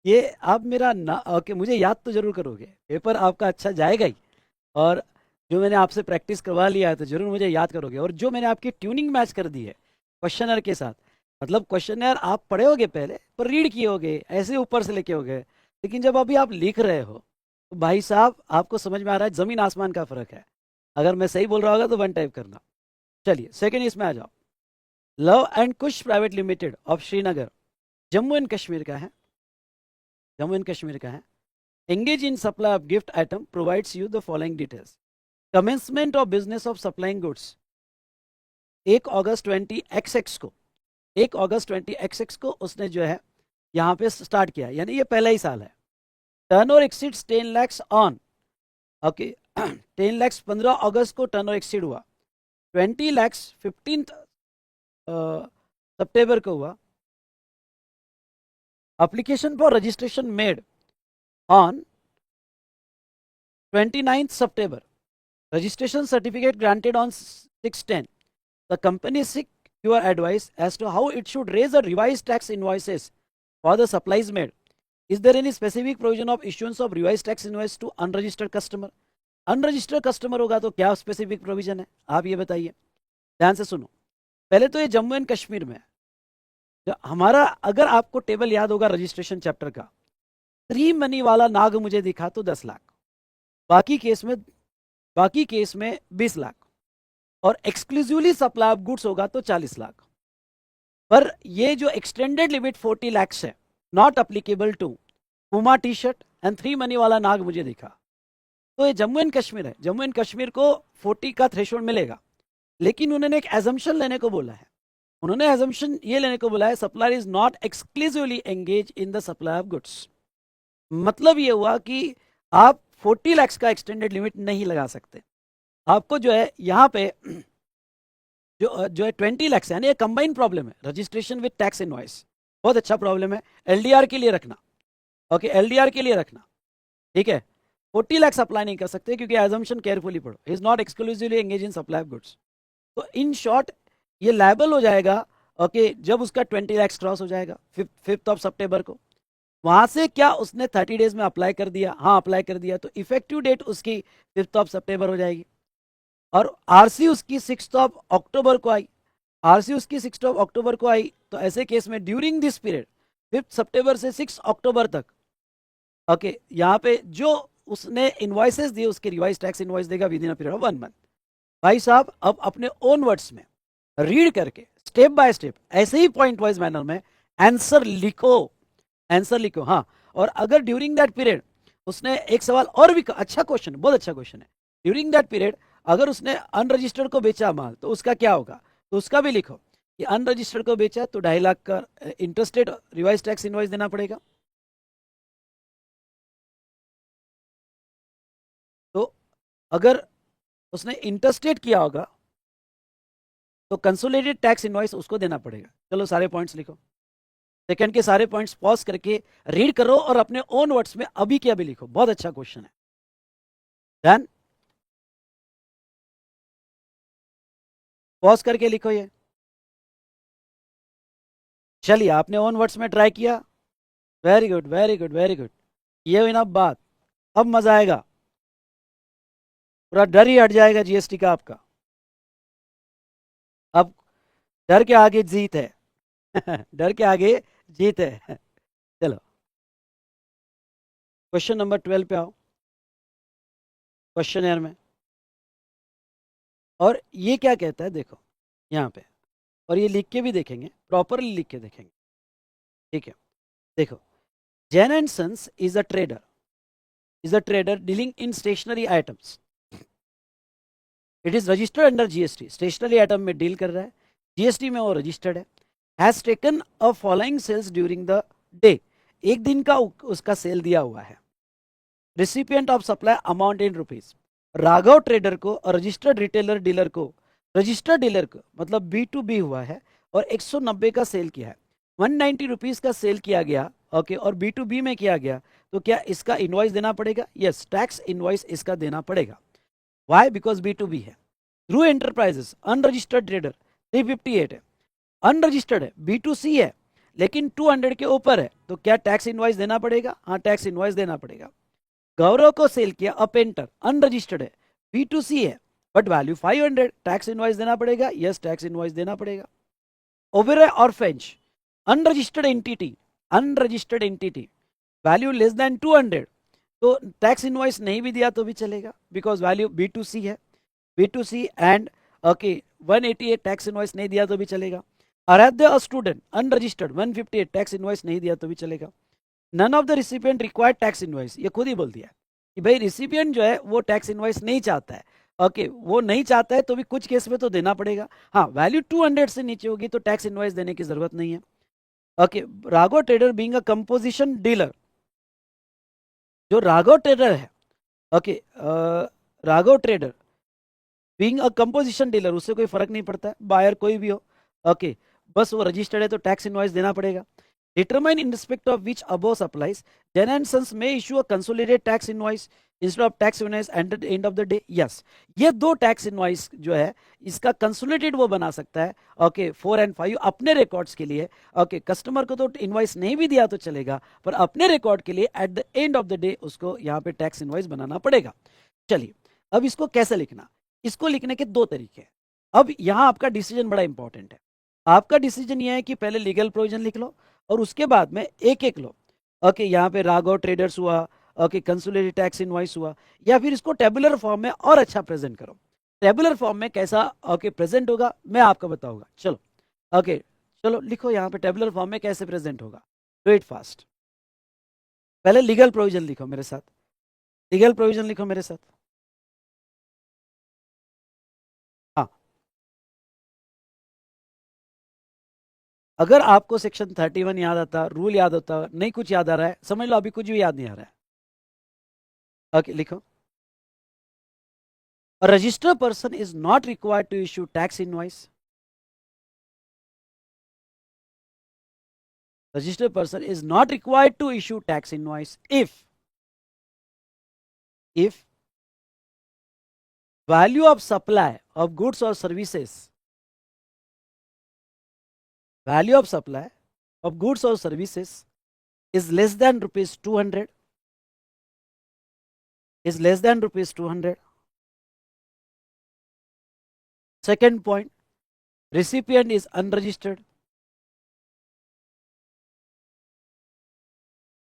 ये आप मेरा ना ओके, मुझे याद तो जरूर करोगे. पेपर आपका अच्छा जाएगा ही, और जो मैंने आपसे प्रैक्टिस करवा लिया है तो जरूर मुझे याद करोगे. और जो मैंने आपकी ट्यूनिंग मैच कर दी है क्वेश्चनर के साथ, मतलब क्वेश्चनर आप पढ़े होगे पहले पर रीड किए होगे, ऐसे ऊपर से लेके होगे, लेकिन जब अभी आप लिख रहे हो तो भाई साहब आपको समझ में आ रहा है जमीन आसमान का फर्क है. अगर मैं सही बोल रहा होगा तो 1 टाइप करना. चलिए सेकंड इसमें आ जाओ. Love and Kush private limited of Srinagar, Jammu and Kashmir का है. जम्मू एंड कश्मीर का है. Engage in supply of gift item, provides you the following details. Commencement of business of supplying goods 1 August 20XX को, 1 अगस्त 20XX को उसने जो है यहाँ पे स्टार्ट किया, यानी ये पहला ही साल है. Turnover exceeds 10 lakhs on, okay. 10 lakhs 15 अगस्त को टर्नओवर एक्सीड हुआ. 20 lakhs 15 सितंबर को हुआ. Application for registration made on 29th September. Registration certificate granted on 6/10. The company seek your advice as to how it should raise the revised tax invoices for the supplies made. Is there any specific provision of issuance of revised tax invoice to unregistered customer? Unregistered customer होगा तो क्या specific provision है, आप ये बताइए. ध्यान से सुनो. पहले तो ये जम्मू एंड कश्मीर में है. हमारा अगर आपको टेबल याद होगा रजिस्ट्रेशन चैप्टर का, 3 मनी वाला नाग मुझे दिखा तो 10 लाख, बाकी केस में 20 लाख, और एक्सक्लूसिवली सप्लाई ऑफ गुड्स होगा तो 40 लाख. पर ये जो एक्सटेंडेड लिमिट 40 lakhs है, नॉट अप्लीकेबल टू पुमा टी शर्ट एंड 3 मनी वाला नाग मुझे दिखा. तो ये जम्मू एंड कश्मीर है. जम्मू एंड कश्मीर को 40 का थ्रेशोल्ड मिलेगा, लेकिन उन्होंने एक एजम्पशन लेने को बोला है. उन्होंने एजम्पशन ये लेने को बोला है, supplier is not exclusively engage in the supply of goods. मतलब ये हुआ कि आप 40 lakhs का एक्सटेंडेड लिमिट नहीं लगा सकते. आपको जो है यहाँ पे जो है 20 lakhs, यानी कंबाइंड प्रॉब्लम है, रजिस्ट्रेशन विद टैक्स इनवॉइस. बहुत अच्छा प्रॉब्लम है. एलडीआर के लिए रखना, ओके, एलडीआर के लिए रखना, ठीक है. 40 lakhs अप्लाई नहीं कर सकते क्योंकि एजम्पशन केयरफुली पढ़ो, is not exclusively engage in supply of goods. तो इन शॉर्ट ये लायबल हो जाएगा, ओके, जब उसका 20 lakhs क्रॉस हो जाएगा 5th September को. वहां से क्या उसने 30 days में अप्लाई कर दिया, हाँ अप्लाई कर दिया, तो इफेक्टिव डेट उसकी 5th September हो जाएगी. और आरसी उसकी 6th October को आई. आरसी उसकी 6th October को आई, तो ऐसे केस में during this period 5th September से 6 October तक, ओके, यहाँ पे जो उसने इनवॉइसेस दिए उसके रिवाइज टैक्स इनवॉइस देगा with in a period of 1 month. भाई साहब अब अपने ओन वर्ड्स में रीड करके स्टेप बाय स्टेप ऐसे ही पॉइंट वाइज मैनर में आंसर लिखो, आंसर लिखो. हाँ, और अगर ड्यूरिंग दैट पीरियड उसने एक सवाल और भी, अच्छा क्वेश्चन, बहुत अच्छा क्वेश्चन है. ड्यूरिंग दैट पीरियड अगर उसने अनरजिस्टर्ड को बेचा माल तो उसका क्या होगा, तो उसका भी लिखो कि अनरजिस्टर्ड को बेचा तो 2.5 लाख का इंटरेस्टेड रिवाइज टैक्स इनवॉइस देना पड़ेगा. तो अगर उसने इंटरेस्टेड किया होगा तो कंसोलिडेटेड टैक्स इनवॉइस उसको देना पड़ेगा. चलो सारे पॉइंट्स लिखो. सेकंड के सारे पॉइंट्स पॉज करके रीड करो और अपने ओन वर्ड्स में अभी क्या भी लिखो. बहुत अच्छा क्वेश्चन है. डन. पॉज करके लिखो ये. चलिए आपने ओन वर्ड्स में ट्राई किया. Very good, very good, very good. ये हुई ना बात. अब मजा आएगा, पूरा डर ही हट जाएगा जीएसटी का आपका. अब डर के आगे जीत है. डर के आगे जीत है. चलो क्वेश्चन नंबर 12 पे आओ, क्वेश्चन में. और ये क्या कहता है देखो यहाँ पे, और ये लिख के भी देखेंगे, प्रॉपरली लिख के देखेंगे, ठीक है. देखो, Jain and sons is a trader dealing in stationery items. It is registered under GST. Stationery item में डील कर रहा है, जीएसटी में वो रजिस्टर्ड है. Has taken a following sales during the day एक दिन का उसका सेल दिया हुआ है। Recipient of supply amount in rupees. Raghav trader को और रजिस्टर्ड रिटेलर डीलर को, रजिस्टर्ड डीलर को मतलब बी टू बी हुआ है और 190 का सेल किया है, 190 रुपीज का सेल किया गया, ओके, और बी टू बी में किया गया, तो क्या इसका इनवॉइस देना पड़ेगा? यस, टैक्स इनवॉइस इसका देना पड़ेगा। Why? Because B to B है। थ्रू एंटरप्राइजेस अनरजिस्टर्ड ट्रेडर 358 है, अनरजिस्टर्ड है, बी टू सी है, लेकिन 200 के ऊपर है, तो क्या टैक्स इनवॉइस देना पड़ेगा? हाँ, टैक्स इनवॉइस देना पड़ेगा। गौरव को सेल किया अ पेंटर, अनरजिस्टर्ड है, बी टू सी है, बट वैल्यू 500, टैक्स इनवॉइस देना पड़ेगा? यस, टैक्स इनवॉइस देना पड़ेगा। ओबेरॉय और French, unregistered entity, unregistered entity, value less than 200, तो टैक्स इनवॉइस नहीं भी दिया तो भी चलेगा, because value B to C है, B to C and okay 188, tax invoice नहीं दिया तो भी चलेगा। Aaradhya a student, unregistered, 158, tax invoice नहीं दिया तो भी चलेगा। None of the recipient required tax invoice, ये खुद ही बोल दिया कि भाई रिसिपिएंट जो है वो टैक्स इनवॉइस नहीं चाहता है, ओके, वो नहीं चाहता है, तो भी कुछ केस में तो देना पड़ेगा। हाँ, वैल्यू 200 से नीचे होगी तो टैक्स इनवॉइस देने की जरूरत नहीं है। Okay, Raghav trader being a composition dealer, जो राघव ट्रेडर है, okay, Raghav trader being a composition dealer, उससे कोई फर्क नहीं पड़ता है, बायर कोई भी हो, ओके, बस वो रजिस्टर्ड है तो टैक्स इनवॉइस देना पड़ेगा। Determine in respect of which above supplies Jain and sons may issue a consolidated tax invoice instead of tax invoice at the end of the day. Yes, ये दो टैक्स इनवॉइस जो है इसका consolidated वो बना सकता है, ओके, 4 एंड 5 अपने रिकॉर्ड्स के लिए। ओके, कस्टमर को तो इनवॉइस नहीं भी दिया तो चलेगा, पर अपने रिकॉर्ड के लिए eight the end of the day उसको यहाँ पे टैक्स इनवॉइस बनाना पड़ेगा। चलिए, अब इसको कैसे लिखना? इसको लिखने के दो तरीके हैं। अब यहां आपका डिसीजन बड़ा इंपॉर्टेंट है। आपका डिसीजन यह है कि पहले लीगल प्रोविजन लिख लो और उसके बाद में एक एक लो। ओके, यहाँ पे राघव ट्रेडर्स हुआ, ओके, कंसोलिडेटेड टैक्स इनवॉइस हुआ, या फिर इसको टेबुलर फॉर्म में और अच्छा प्रेजेंट करो। टेबुलर फॉर्म में कैसा ओके प्रेजेंट होगा मैं आपको बताऊंगा। चलो, ओके, चलो लिखो यहाँ पे टेबुलर फॉर्म में कैसे प्रेजेंट होगा। Do it fast. पहले लीगल प्रोविजन लिखो मेरे साथ, लीगल प्रोविजन लिखो मेरे साथ। हाँ, अगर आपको सेक्शन 31 याद आता, रूल याद होता, नहीं कुछ याद आ रहा है, समझ लो अभी कुछ भी याद नहीं आ रहा है। ओके, लिखो। A registered person is not required to issue tax invoice. Registered person is not required to issue tax invoice if value of supply of goods or services, value of supply of goods or services is less than rupees 200, is less than rupees 200. Second point, recipient is unregistered,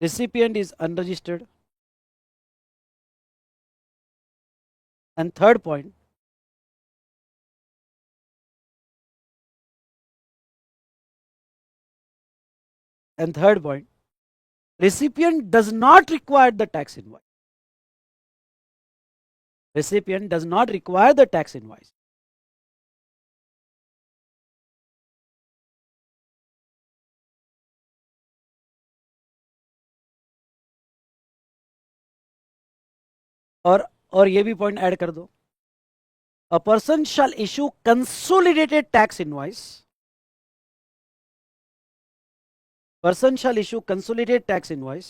recipient is unregistered. And third point, recipient does not require the tax invoice, recipient does not require the tax invoice. और ये भी point add कर दो, a person shall issue consolidated tax invoice, person shall issue consolidated tax invoice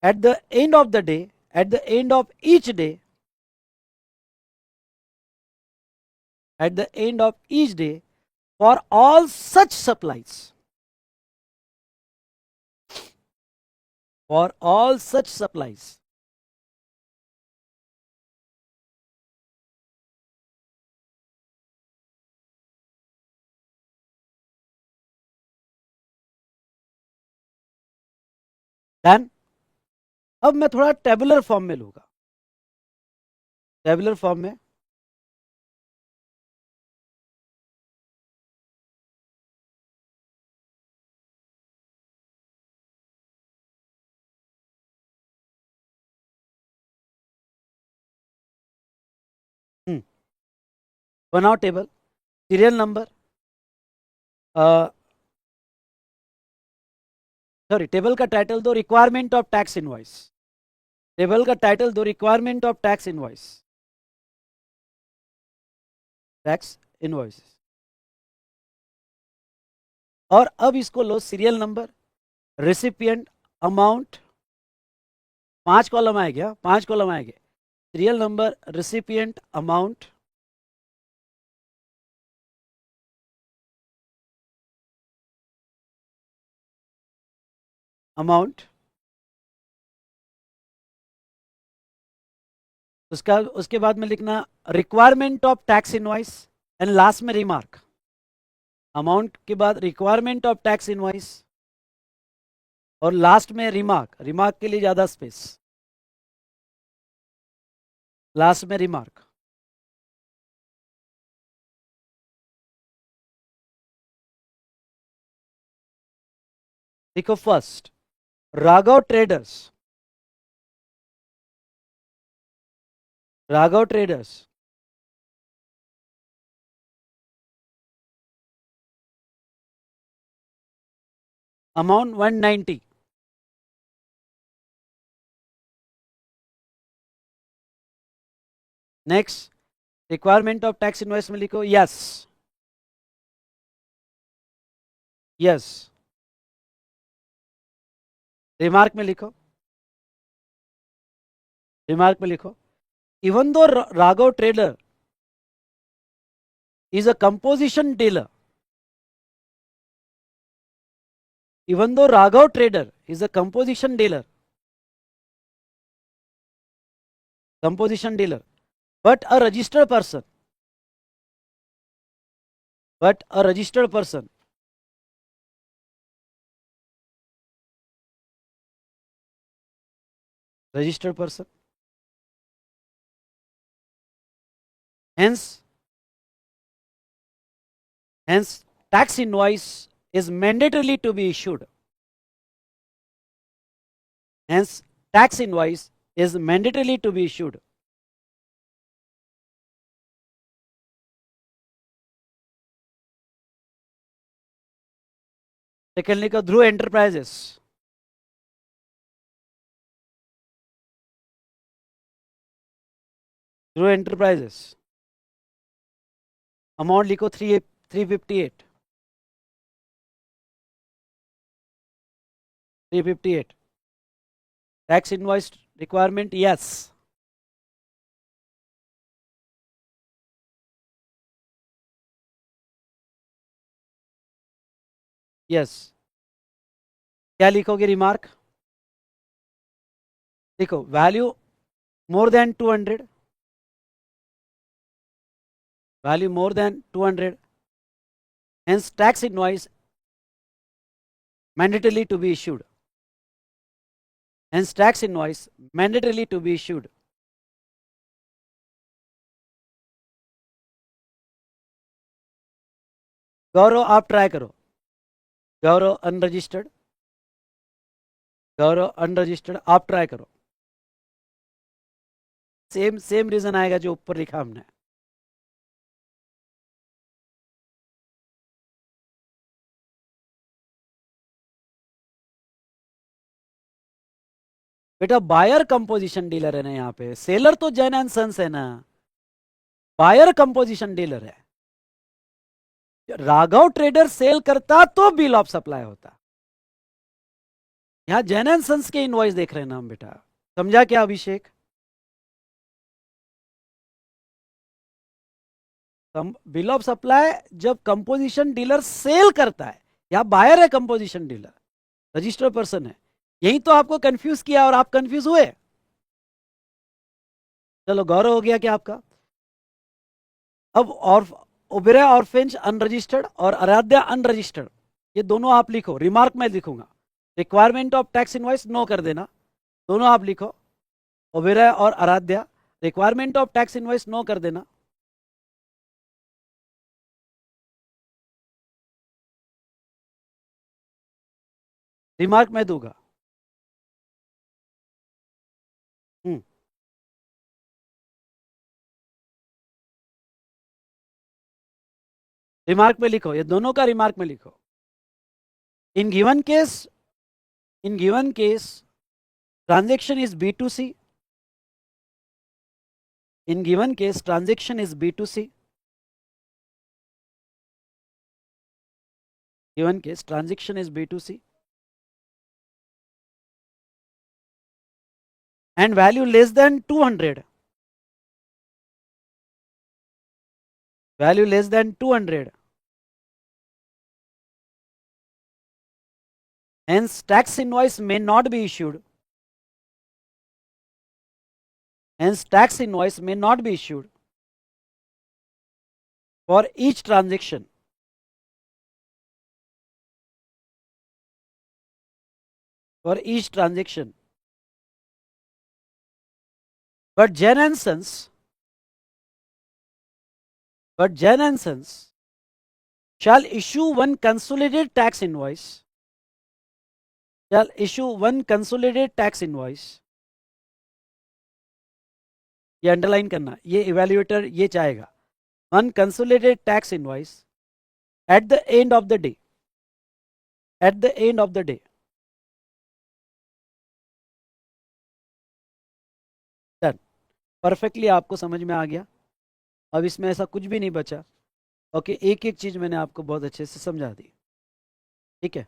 at the end of the day, at the end of each day, at the end of each day for all such supplies, for all such supplies. Then अब मैं थोड़ा tabular form में लूंगा, tabular form में बनाओ table. Serial number, sorry table का title दो, requirement of tax invoice. Table का टाइटल दो, requirement of tax invoice, tax invoice. और अब इसको लो serial number, recipient, amount, 5 column आएगा, 5 कॉलम आएंगे। Serial number, recipient, amount, amount, उसका उसके बाद में लिखना requirement of tax invoice and last में रिमार्क। अमाउंट के बाद रिक्वायरमेंट ऑफ टैक्स इनवॉइस और लास्ट में रिमार्क, रिमार्क के लिए ज्यादा स्पेस, लास्ट में रिमार्क। देखो first, Raghav traders, Raghav traders, amount 190। Next, requirement of tax invoice में लिखो यस, यस। रिमार्क में लिखो, रिमार्क में लिखो even though Raghav trader is a composition dealer, even though Raghav Trader is a composition dealer, but a registered person, but a registered person, registered person. Hence, tax invoice is mandatorily to be issued. Hence, tax invoice is mandatorily to be issued. Secondly, Dhruv Enterprises. Dhruv Enterprises. Amount लिखो 358. 358. Tax invoice requirement, yes. Yes. क्या लिखोगे remark? देखो value more than 200, value more than 200, hence tax invoice mandatorily to be issued, hence tax invoice mandatorily to be issued. गौरव आप try करो, गौरव unregistered, गौरव unregistered आप try करो, same same reason आएगा जो ऊपर लिखा हमने। बेटा बायर कंपोजिशन डीलर है ना, यहाँ पे सेलर तो जैन एंड सन्स है ना, बायर कंपोजिशन डीलर है। राघव ट्रेडर सेल करता तो बिल ऑफ सप्लाई होता। यहां जैन एंड सन्स के इनवॉइस देख रहे हैं ना हम बेटा, समझा क्या अभिषेक? बिल ऑफ सप्लाई जब कंपोजिशन डीलर सेल करता है, या बायर है कंपोजिशन डीलर, रजिस्टर्ड पर्सन है, यही तो आपको कंफ्यूज किया और आप कंफ्यूज हुए। चलो गौरव हो गया क्या आपका? अब और ओबेरॉय ऑर्फेंज अनरजिस्टर्ड और आराध्या अनरजिस्टर्ड, ये दोनों आप लिखो, रिमार्क में लिखूंगा। Requirement of tax invoice no कर देना, दोनों आप लिखो, ओबेरॉय और Aaradhya, requirement of tax invoice no कर देना। रिमार्क में दूंगा। हम्म, रिमार्क में लिखो, ये दोनों का रिमार्क में लिखो. In given case transaction is B2C. In given case, transaction is B2C. Given case, transaction is B2C. And value less than 200. Value less than 200. Hence, tax invoice may not be issued. Hence, tax invoice may not be issued for each transaction. For each transaction. But Jen and Sons shall issue one consolidated tax invoice. Shall issue one consolidated tax invoice. ये underline करना, ये evaluator ये चाहेगा. One consolidated tax invoice at the end of the day. Eight the end of the day. Done. Perfectly आपको समझ में आ गया. अब इसमें ऐसा कुछ भी नहीं बचा. ओके, एक एक चीज मैंने आपको बहुत अच्छे से समझा दी. ठीक है.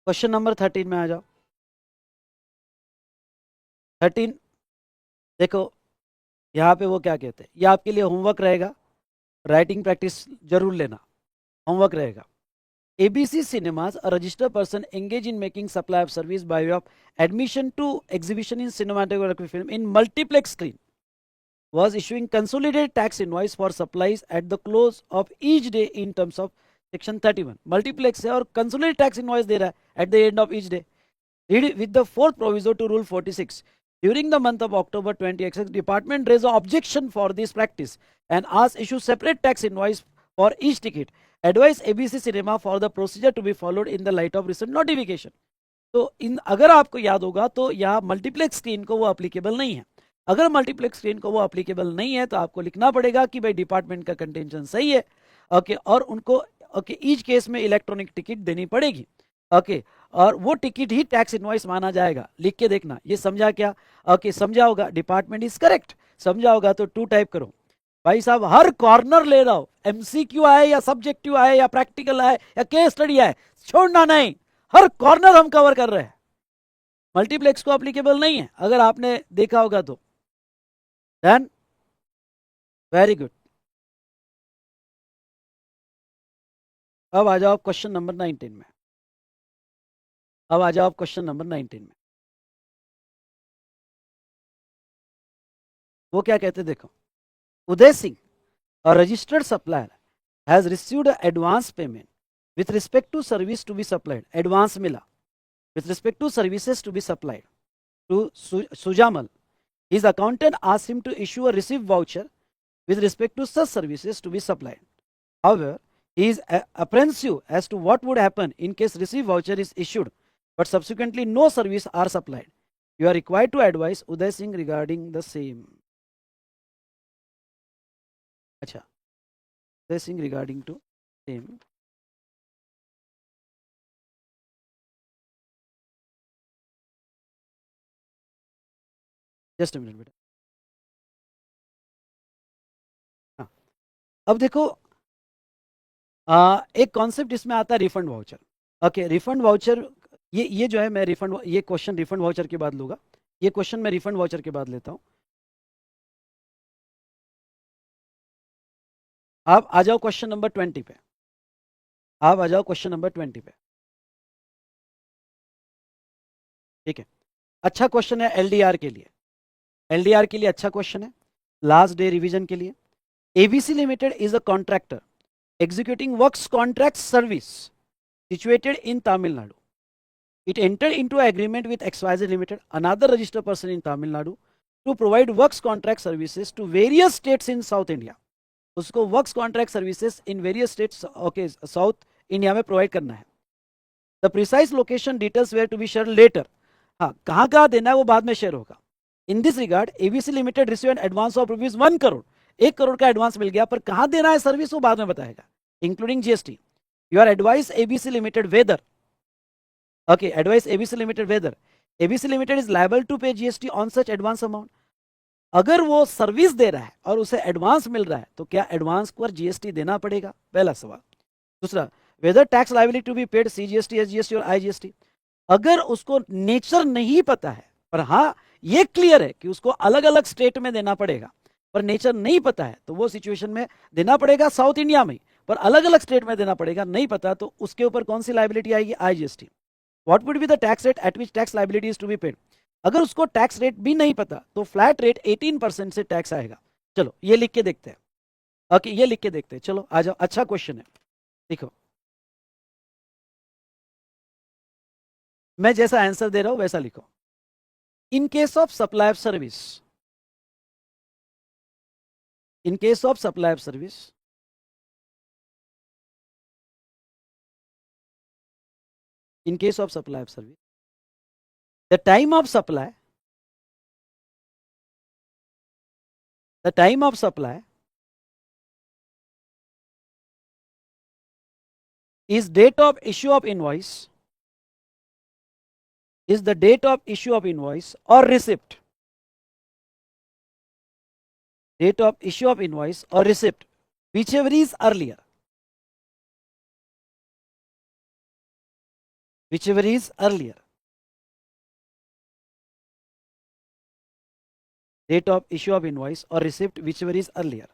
क्वेश्चन नंबर 13 में आ जाओ. 13 देखो, यहाँ पे वो क्या कहते हैं, ये आपके लिए होमवर्क रहेगा. राइटिंग प्रैक्टिस जरूर लेना. होमवर्क रहेगा. ABC Cinemas, a registered person engaged in making supply of service by way of admission to exhibition in cinematography film in multiplex screen, was issuing consolidated tax invoice for supplies at the close of each day in terms of section 31. Multiplex है और consolidated tax invoice दे रहा है at the end of each day. Read with the fourth proviso to rule 46. During the month of October 20XX, department raised an objection for this practice and asked issue separate tax invoice for each ticket. Advise ABC Cinema for the procedure to be followed in the light of recent notification. तो इन अगर आपको याद होगा तो यहाँ multiplex screen को वो applicable नहीं है. अगर मल्टीप्लेक्स स्क्रीन को वो अप्लीकेबल नहीं है तो आपको लिखना पड़ेगा कि भाई डिपार्टमेंट का कंटेंशन सही है. ओके, और उनको ओके ईच केस में इलेक्ट्रॉनिक टिकट देनी पड़ेगी. ओके, और वो टिकट ही टैक्स इनवॉइस माना जाएगा. लिख के देखना. ये समझा क्या? ओके, समझा होगा. Department is correct. समझा होगा तो 2 टाइप करो. भाई साहब हर कॉर्नर ले रहा हो. MCQ आए या सब्जेक्टिव आए या प्रैक्टिकल आए या केस स्टडी आए, छोड़ना नहीं. हर कॉर्नर हम कवर कर रहे हैं. मल्टीप्लेक्स को एप्लीकेबल नहीं है अगर आपने देखा होगा तो. डन. Very good. अब आ जाओ क्वेश्चन नंबर 19 में. अब आ जाओ क्वेश्चन नंबर 19 में. वो क्या कहते देखो. उदय Singh, a registered supplier, has received an advance payment with respect to service to be supplied. Advance मिला with respect to services to be supplied to Sujamal. His accountant asked him to issue a receipt voucher with respect to such services to be supplied. However, he is apprehensive as to what would happen in case receipt voucher is issued, but subsequently no service are supplied. You are required to advise Uday Singh regarding the same. अच्छा, Uday Singh regarding to same. Just a minute बेटा. हाँ, अब देखो एक concept इसमें आता है refund voucher. Okay, refund voucher ये जो है मैं रिफंड, ये क्वेश्चन रिफंड वाउचर के बाद लूंगा. ये क्वेश्चन मैं रिफंड वाउचर के बाद लेता हूं. आप आ जाओ क्वेश्चन नंबर 20 पे. आप आ जाओ क्वेश्चन नंबर 20 पे. ठीक है, अच्छा क्वेश्चन है एलडीआर के लिए. एलडीआर के लिए अच्छा क्वेश्चन है. लास्ट डे रिवीजन के लिए. ABC limited is a contractor executing works contract service situated in Tamil Nadu. It entered into agreement with XYZ Limited, another registered person in Tamil Nadu, to provide works contract services to various states in South India. उसको works contract services in various states, okay, South India में provide करना है. The precise location details were to be shared later. हाँ, कहाँ कहाँ देना है वो बाद में शेयर होगा. In this regard ABC limited receive an advance of ₹1 crore. 1 crore का एडवांस मिल गया, पर कहाँ देना है सर्विस वो बाद में बताएगा, including GST. You are advise ABC limited whether, okay, advise ABC Limited whether ABC Limited is liable to pay GST on such advance amount. अगर वो सर्विस दे रहा है और उसे एडवांस मिल रहा है तो क्या एडवांस पर जीएसटी देना पड़ेगा, पहला सवाल. दूसरा, whether tax liability to be paid CGST, SGST और आईजीएसटी. अगर उसको नेचर नहीं पता है, पर हाँ ये क्लियर है कि उसको अलग अलग स्टेट में देना पड़ेगा, पर नेचर नहीं पता है, तो वो सिचुएशन में देना पड़ेगा साउथ इंडिया में, पर अलग अलग स्टेट में देना पड़ेगा, नहीं पता तो उसके ऊपर कौन सी लाइबिलिटी आएगी, IGST. What would be the tax rate at which tax liability is to be paid. अगर उसको टैक्स रेट भी नहीं पता तो फ्लैट रेट 18% से टैक्स आएगा. चलो ये लिख के देखते हैं. ओके, ये लिख के देखते हैं. चलो आ जाओ, अच्छा क्वेश्चन है, देखो मैं जैसा आंसर दे रहा हूं वैसा लिखो. In case of supply of service, in case of supply of service, in case of supply of service, the time of supply, the time of supply is date of issue of invoice, is the date of issue of invoice or receipt, date of issue of invoice or receipt, whichever is earlier, whichever is earlier, date of issue of invoice or receipt, whichever is earlier.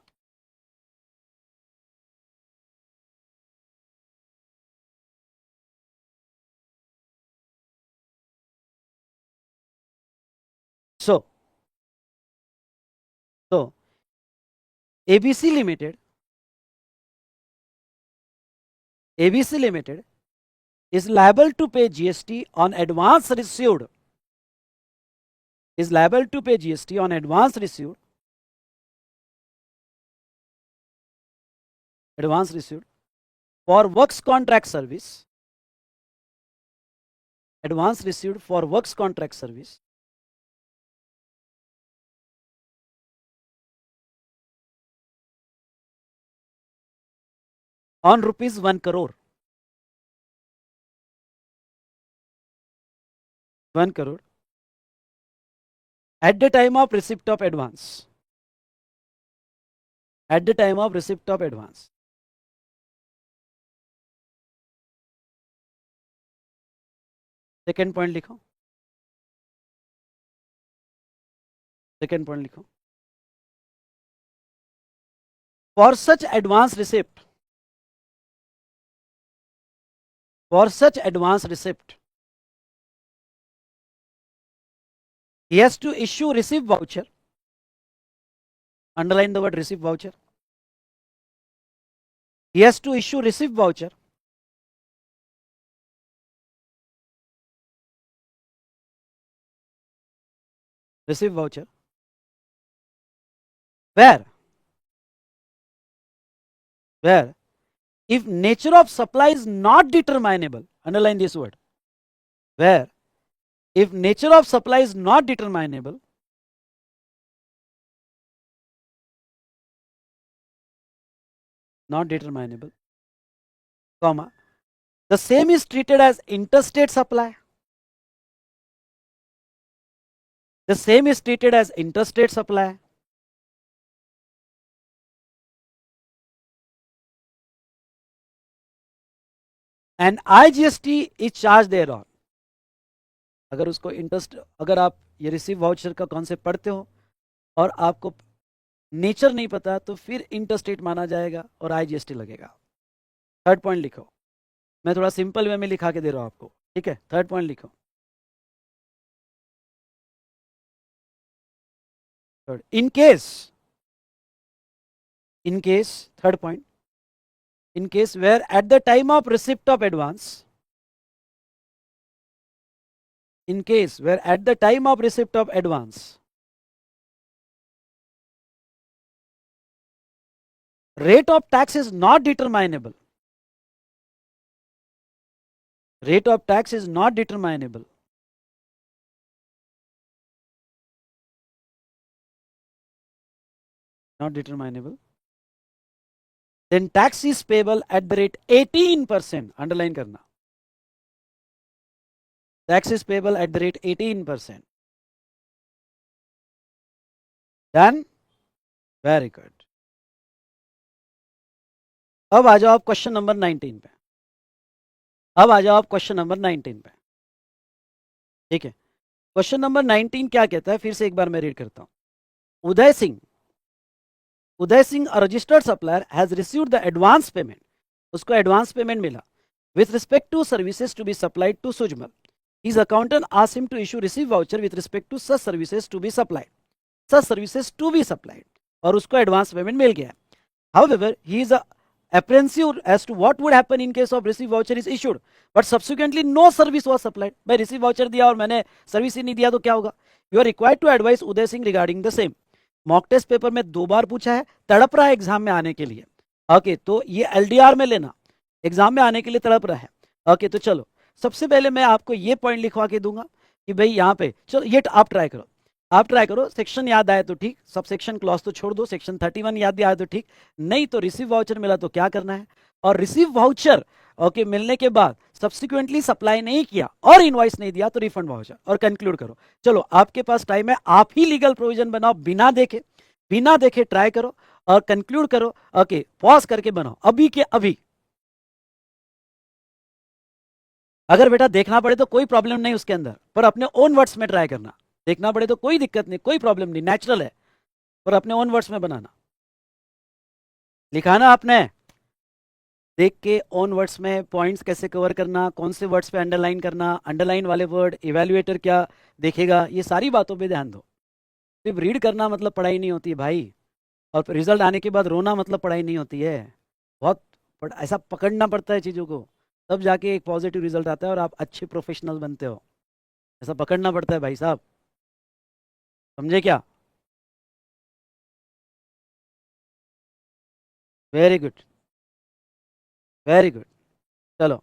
So ABC Limited, ABC Limited is liable to pay GST on advance received, is liable to pay GST on advance received, advance received for works contract service, advance received for works contract service, on ₹1 crore, 1 crore at the time of receipt of advance, at the time of receipt of advance. Second point लिखो, second point लिखो. For such advance receipt, for such advance receipt, he has to issue receipt voucher. Underline the word receipt voucher. He has to issue receipt voucher. Receipt voucher. Where if nature of supply is not determinable, underline this word, where if nature of supply is not determinable, not determinable, comma, the same is treated as interstate supply, the same is treated as interstate supply, and IGST is charged thereon. अगर उसको interest, अगर आप ये receive voucher का concept पढ़ते हो और आपको नेचर नहीं पता तो फिर इंटरस्टेट माना जाएगा और आईजीएसटी लगेगा. थर्ड पॉइंट लिखो, मैं थोड़ा सिंपल वे में लिखा के दे रहा हूं आपको, ठीक है. थर्ड पॉइंट लिखो. Third, in case, third point, in case where at the time of receipt of advance, in case where at the time of receipt of advance, rate of tax is not determinable, rate of tax is not determinable, not determinable. Then tax is payable at the rate 18%. Underline करना. Tax is payable at the rate 18%. Done? Very good. अब आ जाओ आप question number 19 पे. अब आ जाओ आप question number 19 पे. ठीक है. क्वेश्चन नंबर 19 क्या कहता है, फिर से एक बार मैं रीड करता हूं. Uday Singh, a registered supplier, has received the advance payment. उसको एडवांस पेमेंट मिला with respect to services to be supplied to Sujmal. His accountant asked him to issue receipt voucher with respect to such services to be supplied. Such services to be supplied. और उसको advance payment मिल गया. However, he is apprehensive as to what would happen in case of receipt voucher is issued, but subsequently no service was supplied. भाई receipt voucher दिया और मैंने service ही नहीं दिया तो क्या होगा? You are required to advise Uday Singh regarding the same. Mock test paper में 2 बार पूछा है, तड़प रहा है एग्जाम में आने के लिए. ओके, तो ये एलडीआर में लेना, एग्जाम में आने के लिए तड़प रहा है. ओके, तो चलो सबसे पहले मैं आपको ये पॉइंट लिखवा के दूंगा कि भाई यहाँ पे चलो ये आप ट्राई करो. आप ट्राई करो, सेक्शन याद आए तो ठीक, सब सेक्शन क्लॉज तो छोड़ दो, सेक्शन 31 याद भी आए तो ठीक, नहीं तो रिसीव वाउचर मिला तो क्या करना है, और रिसीव वाउचर ओके मिलने के बाद सब्सिक्वेंटली सप्लाई नहीं किया और इनवॉइस नहीं दिया तो रिफंड वाउचर, और कंक्लूड करो. चलो आपके पास टाइम है, आप ही लीगल प्रोविजन बनाओ, बिना देखे ट्राई करो और कंक्लूड करो. ओके, पॉज करके बनाओ अभी के अभी. अगर बेटा देखना पड़े तो कोई प्रॉब्लम नहीं उसके अंदर, पर अपने ओन वर्ड्स में ट्राई करना. देखना पड़े तो कोई दिक्कत नहीं, कोई प्रॉब्लम नहीं, नेचुरल है, पर अपने ओन वर्ड्स में बनाना. लिखा ना आपने, देख के ओन वर्ड्स में पॉइंट्स कैसे कवर करना, कौन से वर्ड्स पे अंडरलाइन करना, अंडरलाइन वाले वर्ड, इवेल्युएटर क्या देखेगा, ये सारी बातों पे ध्यान दो. सिर्फ रीड करना मतलब पढ़ाई नहीं होती भाई, और रिजल्ट आने के बाद रोना मतलब पढ़ाई नहीं होती है. बहुत ऐसा पकड़ना पड़ता है चीज़ों को, तब जाके एक पॉजिटिव रिजल्ट आता है और आप अच्छे प्रोफेशनल बनते हो. ऐसा पकड़ना पड़ता है भाई साहब, समझे क्या? Very good, very good. चलो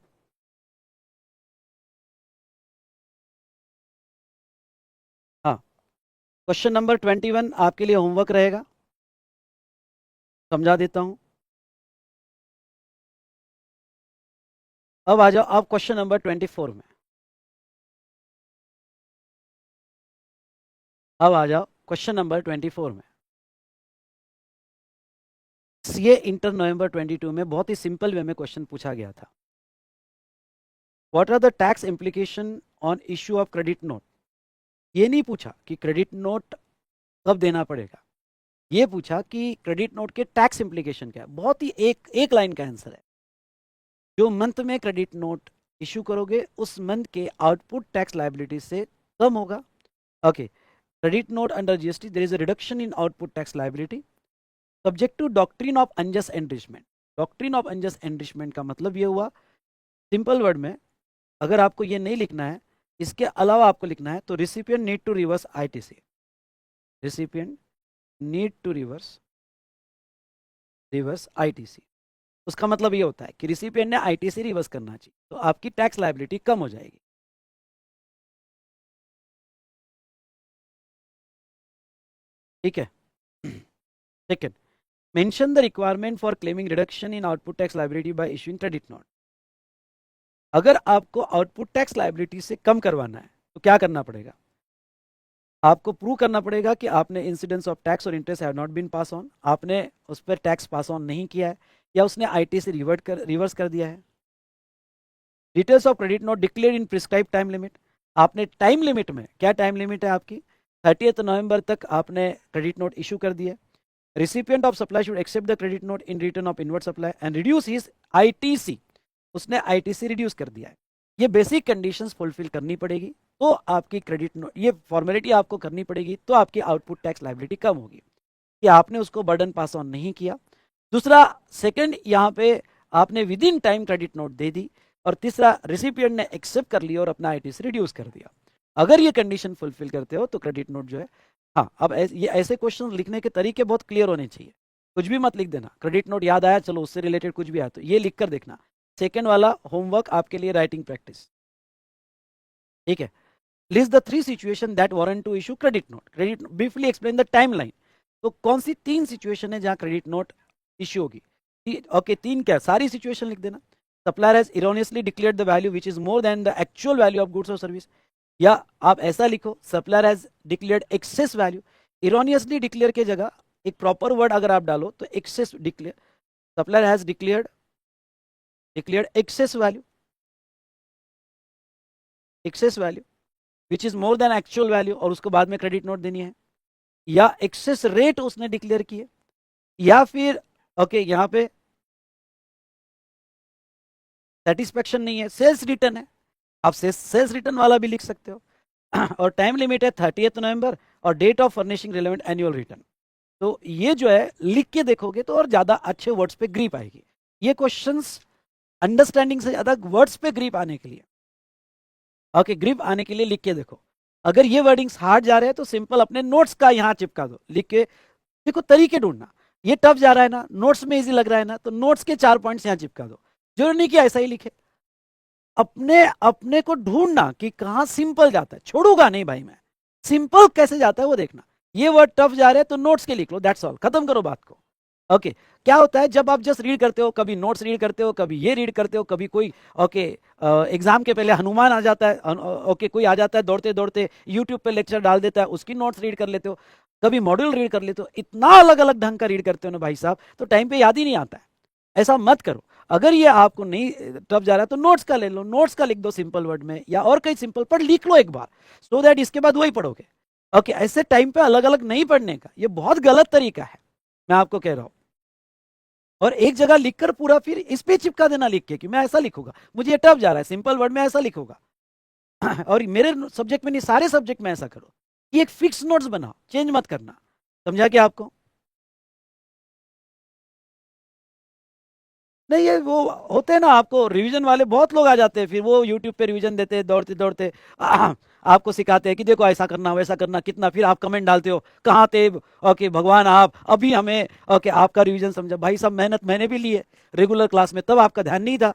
हाँ, क्वेश्चन नंबर 21 आपके लिए होमवर्क रहेगा, समझा देता हूं. अब आ जाओ आप क्वेश्चन नंबर 24 में. अब आ जाओ क्वेश्चन नंबर 24 में. सीए इंटर नवंबर 22 में बहुत ही सिंपल वे में क्वेश्चन पूछा गया था. What are the tax implication on issue of credit note. ये नहीं पूछा कि क्रेडिट नोट कब देना पड़ेगा, ये पूछा कि क्रेडिट नोट के टैक्स इम्प्लीकेशन क्या है. बहुत ही एक लाइन का आंसर है. जो मंथ में क्रेडिट नोट इशू करोगे उस मंथ के आउटपुट टैक्स लायबिलिटी से कम होगा. Okay, credit note under GST there is a reduction in output tax liability subject to doctrine of unjust enrichment. Doctrine of unjust enrichment का मतलब ये हुआ, सिंपल वर्ड में अगर आपको ये नहीं लिखना है, इसके अलावा आपको लिखना है, तो recipient need to reverse ITC. Recipient need to reverse ITC. उसका मतलब ये होता है कि रिसिपिएंट ने आईटीसी रिवर्स करना चाहिए, तो आपकी टैक्स लायबिलिटी कम हो जाएगी. ठीक है. Second, mention the requirement for claiming reduction in output tax liability bye issuing credit note. अगर आपको आउटपुट टैक्स लायबिलिटी से कम करवाना है तो क्या करना पड़ेगा? आपको प्रूव करना पड़ेगा कि आपने इंसिडेंस ऑफ टैक्स और interest have not been pass on, आपने उस पर टैक्स पास ऑन नहीं किया है, या उसने आईटीसी रिवर्स कर दिया है. Details of credit note declare in prescribe time limit. आपने टाइम लिमिट में, क्या टाइम लिमिट है आपकी, 30 नवंबर तक आपने क्रेडिट नोट इशू कर दिया. Recipient of supply should accept the credit note in return of inward supply and reduce his ITC. उसने आईटीसी रिड्यूस कर दिया है. ये बेसिक कंडीशंस फुलफिल करनी पड़ेगी तो आपकी क्रेडिट नोट, ये फॉर्मेलिटी आपको करनी पड़ेगी तो आपकी आउटपुट टैक्स लायबिलिटी कम होगी, कि आपने उसको बर्डन पास ऑन नहीं किया. दूसरा, सेकंड, यहाँ पे आपने within time credit note दे दी. और तीसरा, रिसिपिएंट ने एक्सेप्ट कर लिया और अपना आईटीसी रिड्यूस कर दिया. अगर ये कंडीशन फुलफिल करते हो तो क्रेडिट नोट जो है, हाँ, अब ये ऐसे क्वेश्चन लिखने के तरीके बहुत क्लियर होने चाहिए. कुछ भी मत लिख देना, क्रेडिट नोट याद आया चलो उससे रिलेटेड कुछ भी आया तो ये लिख कर देखना. सेकेंड वाला होमवर्क आपके लिए राइटिंग प्रैक्टिस. ठीक है. List the 3 situation that warrant to issue credit note. Credit briefly explain the timeline. तो कौन सी 3 सिचुएशन है जहां क्रेडिट नोट इश्यू होगी? ओके, 3 क्या, सारी सिचुएशन लिख देना। Supplier has erroneously declared the value which is more than the actual value of goods और सर्विस, या आप ऐसा लिखो, supplier has declared excess value. Erroneously declare की जगह एक प्रॉपर वर्ड अगर आप डालो तो excess declare, supplier has declared excess value which is more than actual value, और उसको बाद में क्रेडिट नोट देनी है, या एक्सेस रेट उसने डिक्लेयर की है, या फिर ओके यहां पे सेटिस्फेक्शन नहीं है, सेल्स रिटर्न है, आप सेल्स रिटर्न वाला भी लिख सकते हो। और टाइम लिमिट है 30 नवंबर, और date of furnishing relevant annual return. तो ये जो है लिख के देखोगे तो और ज्यादा अच्छे वर्ड्स पे ग्रिप आएगी। ये क्वेश्चंस अंडरस्टैंडिंग से ज्यादा वर्ड्स पे ग्रिप आने के लिए, ओके ग्रिप आने के लिए लिख के देखो। अगर ये वर्डिंग्स हार्ड जा रहे हैं तो सिंपल अपने नोट्स का यहाँ चिपका दो लिख के। देखो तरीके ढूंढना, ये टफ जा रहा है ना, नोट्स में इजी लग रहा है ना, तो नोट्स के 4 पॉइंट्स यहाँ चिपका दो। जरूरी नहीं कि ऐसा ही लिखे, अपने अपने को ढूंढना कि कहाँ सिंपल जाता है। छोड़ूंगा नहीं भाई मैं, सिंपल कैसे जाता है वो देखना। ये वर्ड टफ जा रहे हैं तो नोट्स के लिख लो, दैट्स ऑल, खत्म करो बात को। ओके क्या होता है जब आप जस्ट रीड करते हो, कभी नोट्स रीड करते हो, कभी ये रीड करते हो, कभी कोई ओके एग्जाम के पहले हनुमान आ जाता है, ओके कोई आ जाता है दौड़ते दौड़ते यूट्यूब पे लेक्चर डाल देता है, उसकी नोट्स रीड कर लेते हो, कभी मॉड्यूल रीड कर लेते हो, इतना अलग अलग ढंग का रीड करते हो ना भाई साहब, तो टाइम पे याद ही नहीं आता है। ऐसा मत करो। अगर ये आपको नहीं टफ जा रहा है तो नोट्स का ले लो, नोट्स का लिख दो सिंपल वर्ड में, या और कई सिंपल पर लिख लो एक बार, सो दैट इसके बाद वही पढ़ोगे। ओके ऐसे टाइम पे अलग अलग नहीं पढ़ने का, ये बहुत गलत तरीका है, मैं आपको कह रहा हूं। और एक जगह लिखकर पूरा फिर इस पे चिपका देना लिख के कि मैं ऐसा लिखूंगा, मुझे ये टफ जा रहा है, सिंपल वर्ड में ऐसा लिखूंगा। और मेरे सब्जेक्ट में नहीं, सारे सब्जेक्ट में ऐसा करो। ये एक फिक्स नोट्स बनाओ, चेंज मत करना। समझा क्या आपको? नहीं ये वो होते हैं ना, आपको रिवीजन वाले बहुत लोग आ जाते हैं, फिर वो यूट्यूब पे रिवीजन देते हैं दौड़ते दौड़ते, आपको सिखाते हैं कि देखो ऐसा करना वैसा करना कितना, फिर आप कमेंट डालते हो कहाँ थे, ओके भगवान आप अभी हमें ओके आपका रिवीजन समझा। भाई साहब मेहनत मैंने भी ली है रेगुलर क्लास में, तब आपका ध्यान नहीं था।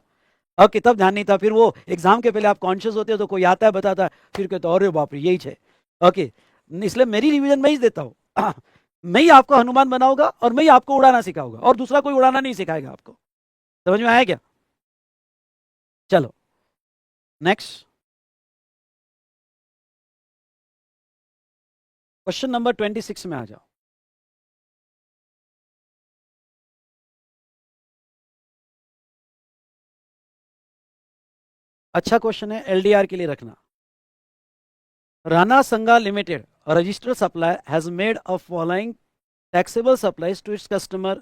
ओके तब ध्यान नहीं था, फिर वो एग्जाम के पहले आप कॉन्शियस होते हो तो कोई आता है बताता है, फिर कहते हो अरे बाप रे यही है। ओके इसलिए मेरी रिवीजन मैं ही देता हूँ। मैं ही आपको हनुमान बनाऊंगा और मैं ही आपको उड़ाना सिखाऊंगा, और दूसरा कोई उड़ाना नहीं सिखाएगा आपको। समझ में आया क्या? चलो नेक्स्ट क्वेश्चन नंबर 26 में आ जाओ। अच्छा क्वेश्चन है, एलडीआर के लिए रखना। Rana Sanga limited registered supplier has made a following taxable supplies to its customer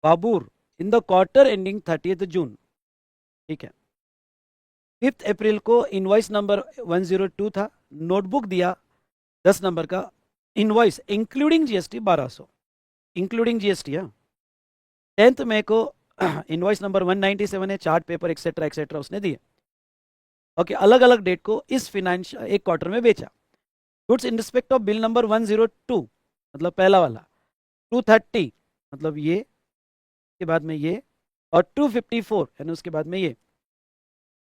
Babur in the quarter ending 30 June. ठीक है, 5 अप्रैल को इनवॉइस नंबर 102 था, नोटबुक दिया 10 नंबर का, invoice including GST 1200, including GST. हाँ 10 मई को इनवॉइस नंबर 197 है, चार्ट पेपर एक्सेट्रा एक्सेट्रा उसने दिए। ओके अलग अलग डेट को इस फिनेंशियल एक क्वार्टर में बेचा। Goods in respect of bill number 102 मतलब पहला वाला, 230 मतलब ये के बाद में ये, और 254 यानी उसके बाद में ये,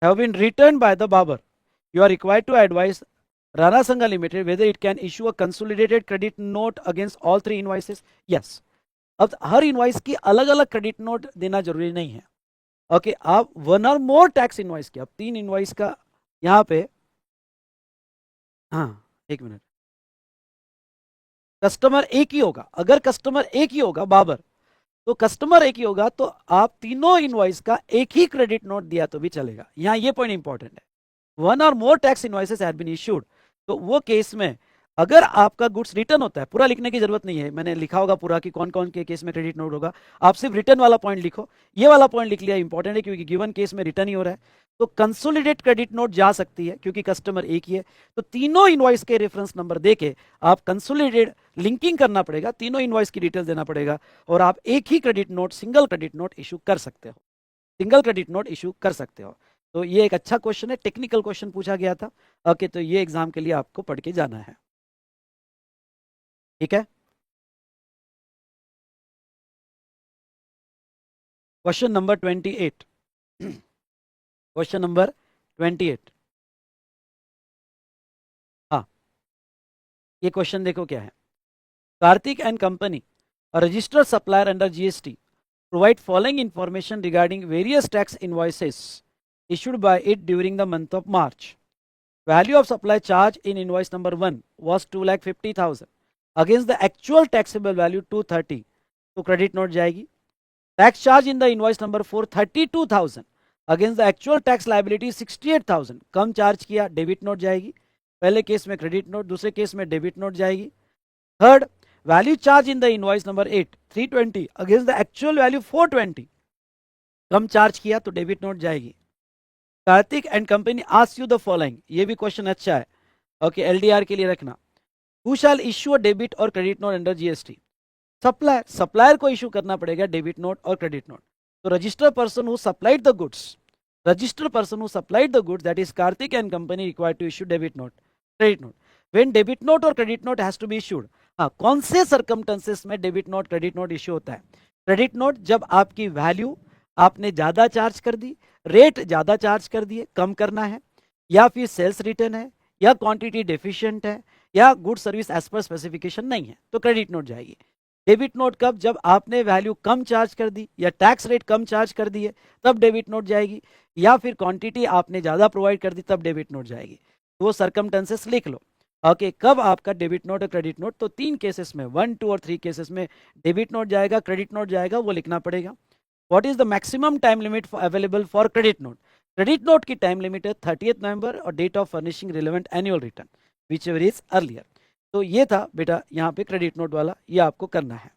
have been returned by the barber. You are required to advise Rana Sangha Limited whether it can issue a consolidated credit note against all 3 invoices. Yes. अब हर इनवॉइस की अलग अलग क्रेडिट नोट देना जरूरी नहीं है। ओके आप वन और मोर टैक्स इनवॉइस की, अब 3 इनवॉइस का यहाँ पे, हाँ एक मिनट, कस्टमर एक ही होगा, अगर कस्टमर एक ही होगा बाबर, तो कस्टमर एक ही होगा तो आप तीनों इनवॉइस का एक ही क्रेडिट नोट दिया तो भी चलेगा। यहाँ ये पॉइंट इंपॉर्टेंट है, वन और more tax invoices have been issued, तो वो केस में अगर आपका गुड्स रिटर्न होता है, पूरा लिखने की जरूरत नहीं है, मैंने लिखा होगा पूरा कि कौन कौन के केस में क्रेडिट नोट होगा, आप सिर्फ रिटर्न वाला पॉइंट लिखो। ये वाला पॉइंट लिख लिया, इंपॉर्टेंट है क्योंकि गिवन केस में रिटर्न ही हो रहा है, तो कंसोलिडेट क्रेडिट नोट जा सकती है क्योंकि कस्टमर एक ही है। तो तीनों इनवॉइस के रेफरेंस नंबर देके आप कंसोलिडेट लिंकिंग करना पड़ेगा, तीनों इनवॉइस की डिटेल देना पड़ेगा, और आप एक ही credit note single credit note issue कर सकते हो, सिंगल क्रेडिट नोट इशू कर सकते हो। तो ये एक अच्छा क्वेश्चन है, टेक्निकल क्वेश्चन पूछा गया था। ओके तो ये एग्जाम के लिए आपको पढ़ के जाना है। ठीक है, क्वेश्चन नंबर 28, क्वेश्चन नंबर 28। हाँ ये क्वेश्चन देखो क्या है, Kartik and company, a registered supplier under GST, provide following information regarding various tax invoices issued by it during the month of March. Value of supply charge in invoice number 1 was 2,50,000 against the actual taxable value 230, तो credit note जाएगी. Tax charge in the invoice number 4 32,000 against the actual tax liability 68,000, come charge किया, debit note जाएगी. पहले case में credit note, दूसरे case में debit note जाएगी. Third, value charge in the invoice number 8 320 against the actual value 420, come charge किया तो debit note जाएगी. Kartik and company ask you the following, ये भी क्वेश्चन अच्छा है, ओके, एलडीआर के लिए रखना. Who shall issue a debit or credit note under GST? Supplier, supplier को इशू करना पड़ेगा डेबिट नोट और क्रेडिट नोट. तो registered person who supplied the goods, registered person who supplied the goods, that is Karthik and company, required to issue debit note, credit note. When debit note or credit note has to be issued, हाँ, कौन से circumstances में debit note credit note issue होता है? Credit note जब आपकी value आपने ज़्यादा चार्ज कर दी, रेट ज़्यादा चार्ज कर दिए, कम करना है, या फिर सेल्स रिटर्न है, या क्वांटिटी डेफिशिएंट है, या good service as per specification नहीं है, तो क्रेडिट नोट जाएगी. डेबिट नोट कब? जब आपने वैल्यू कम चार्ज कर दी या टैक्स रेट कम चार्ज कर दिए, तब डेबिट नोट जाएगी, या फिर क्वांटिटी आपने ज़्यादा प्रोवाइड कर दी, तब डेबिट नोट जाएगी. तो वो सर्कमटेंसेस लिख लो. ओके, कब आपका डेबिट नोट और क्रेडिट नोट? तो 3 केसेस में, 1, 2 और 3 केसेस में डेबिट नोट जाएगा, क्रेडिट नोट जाएगा, वो लिखना पड़ेगा. What is the maximum time limit available for credit note? Credit note की टाइम लिमिट है 30 नवंबर और date of furnishing relevant annual return whichever is earlier. तो ये था बेटा यहाँ पे क्रेडिट नोट वाला, ये आपको करना है.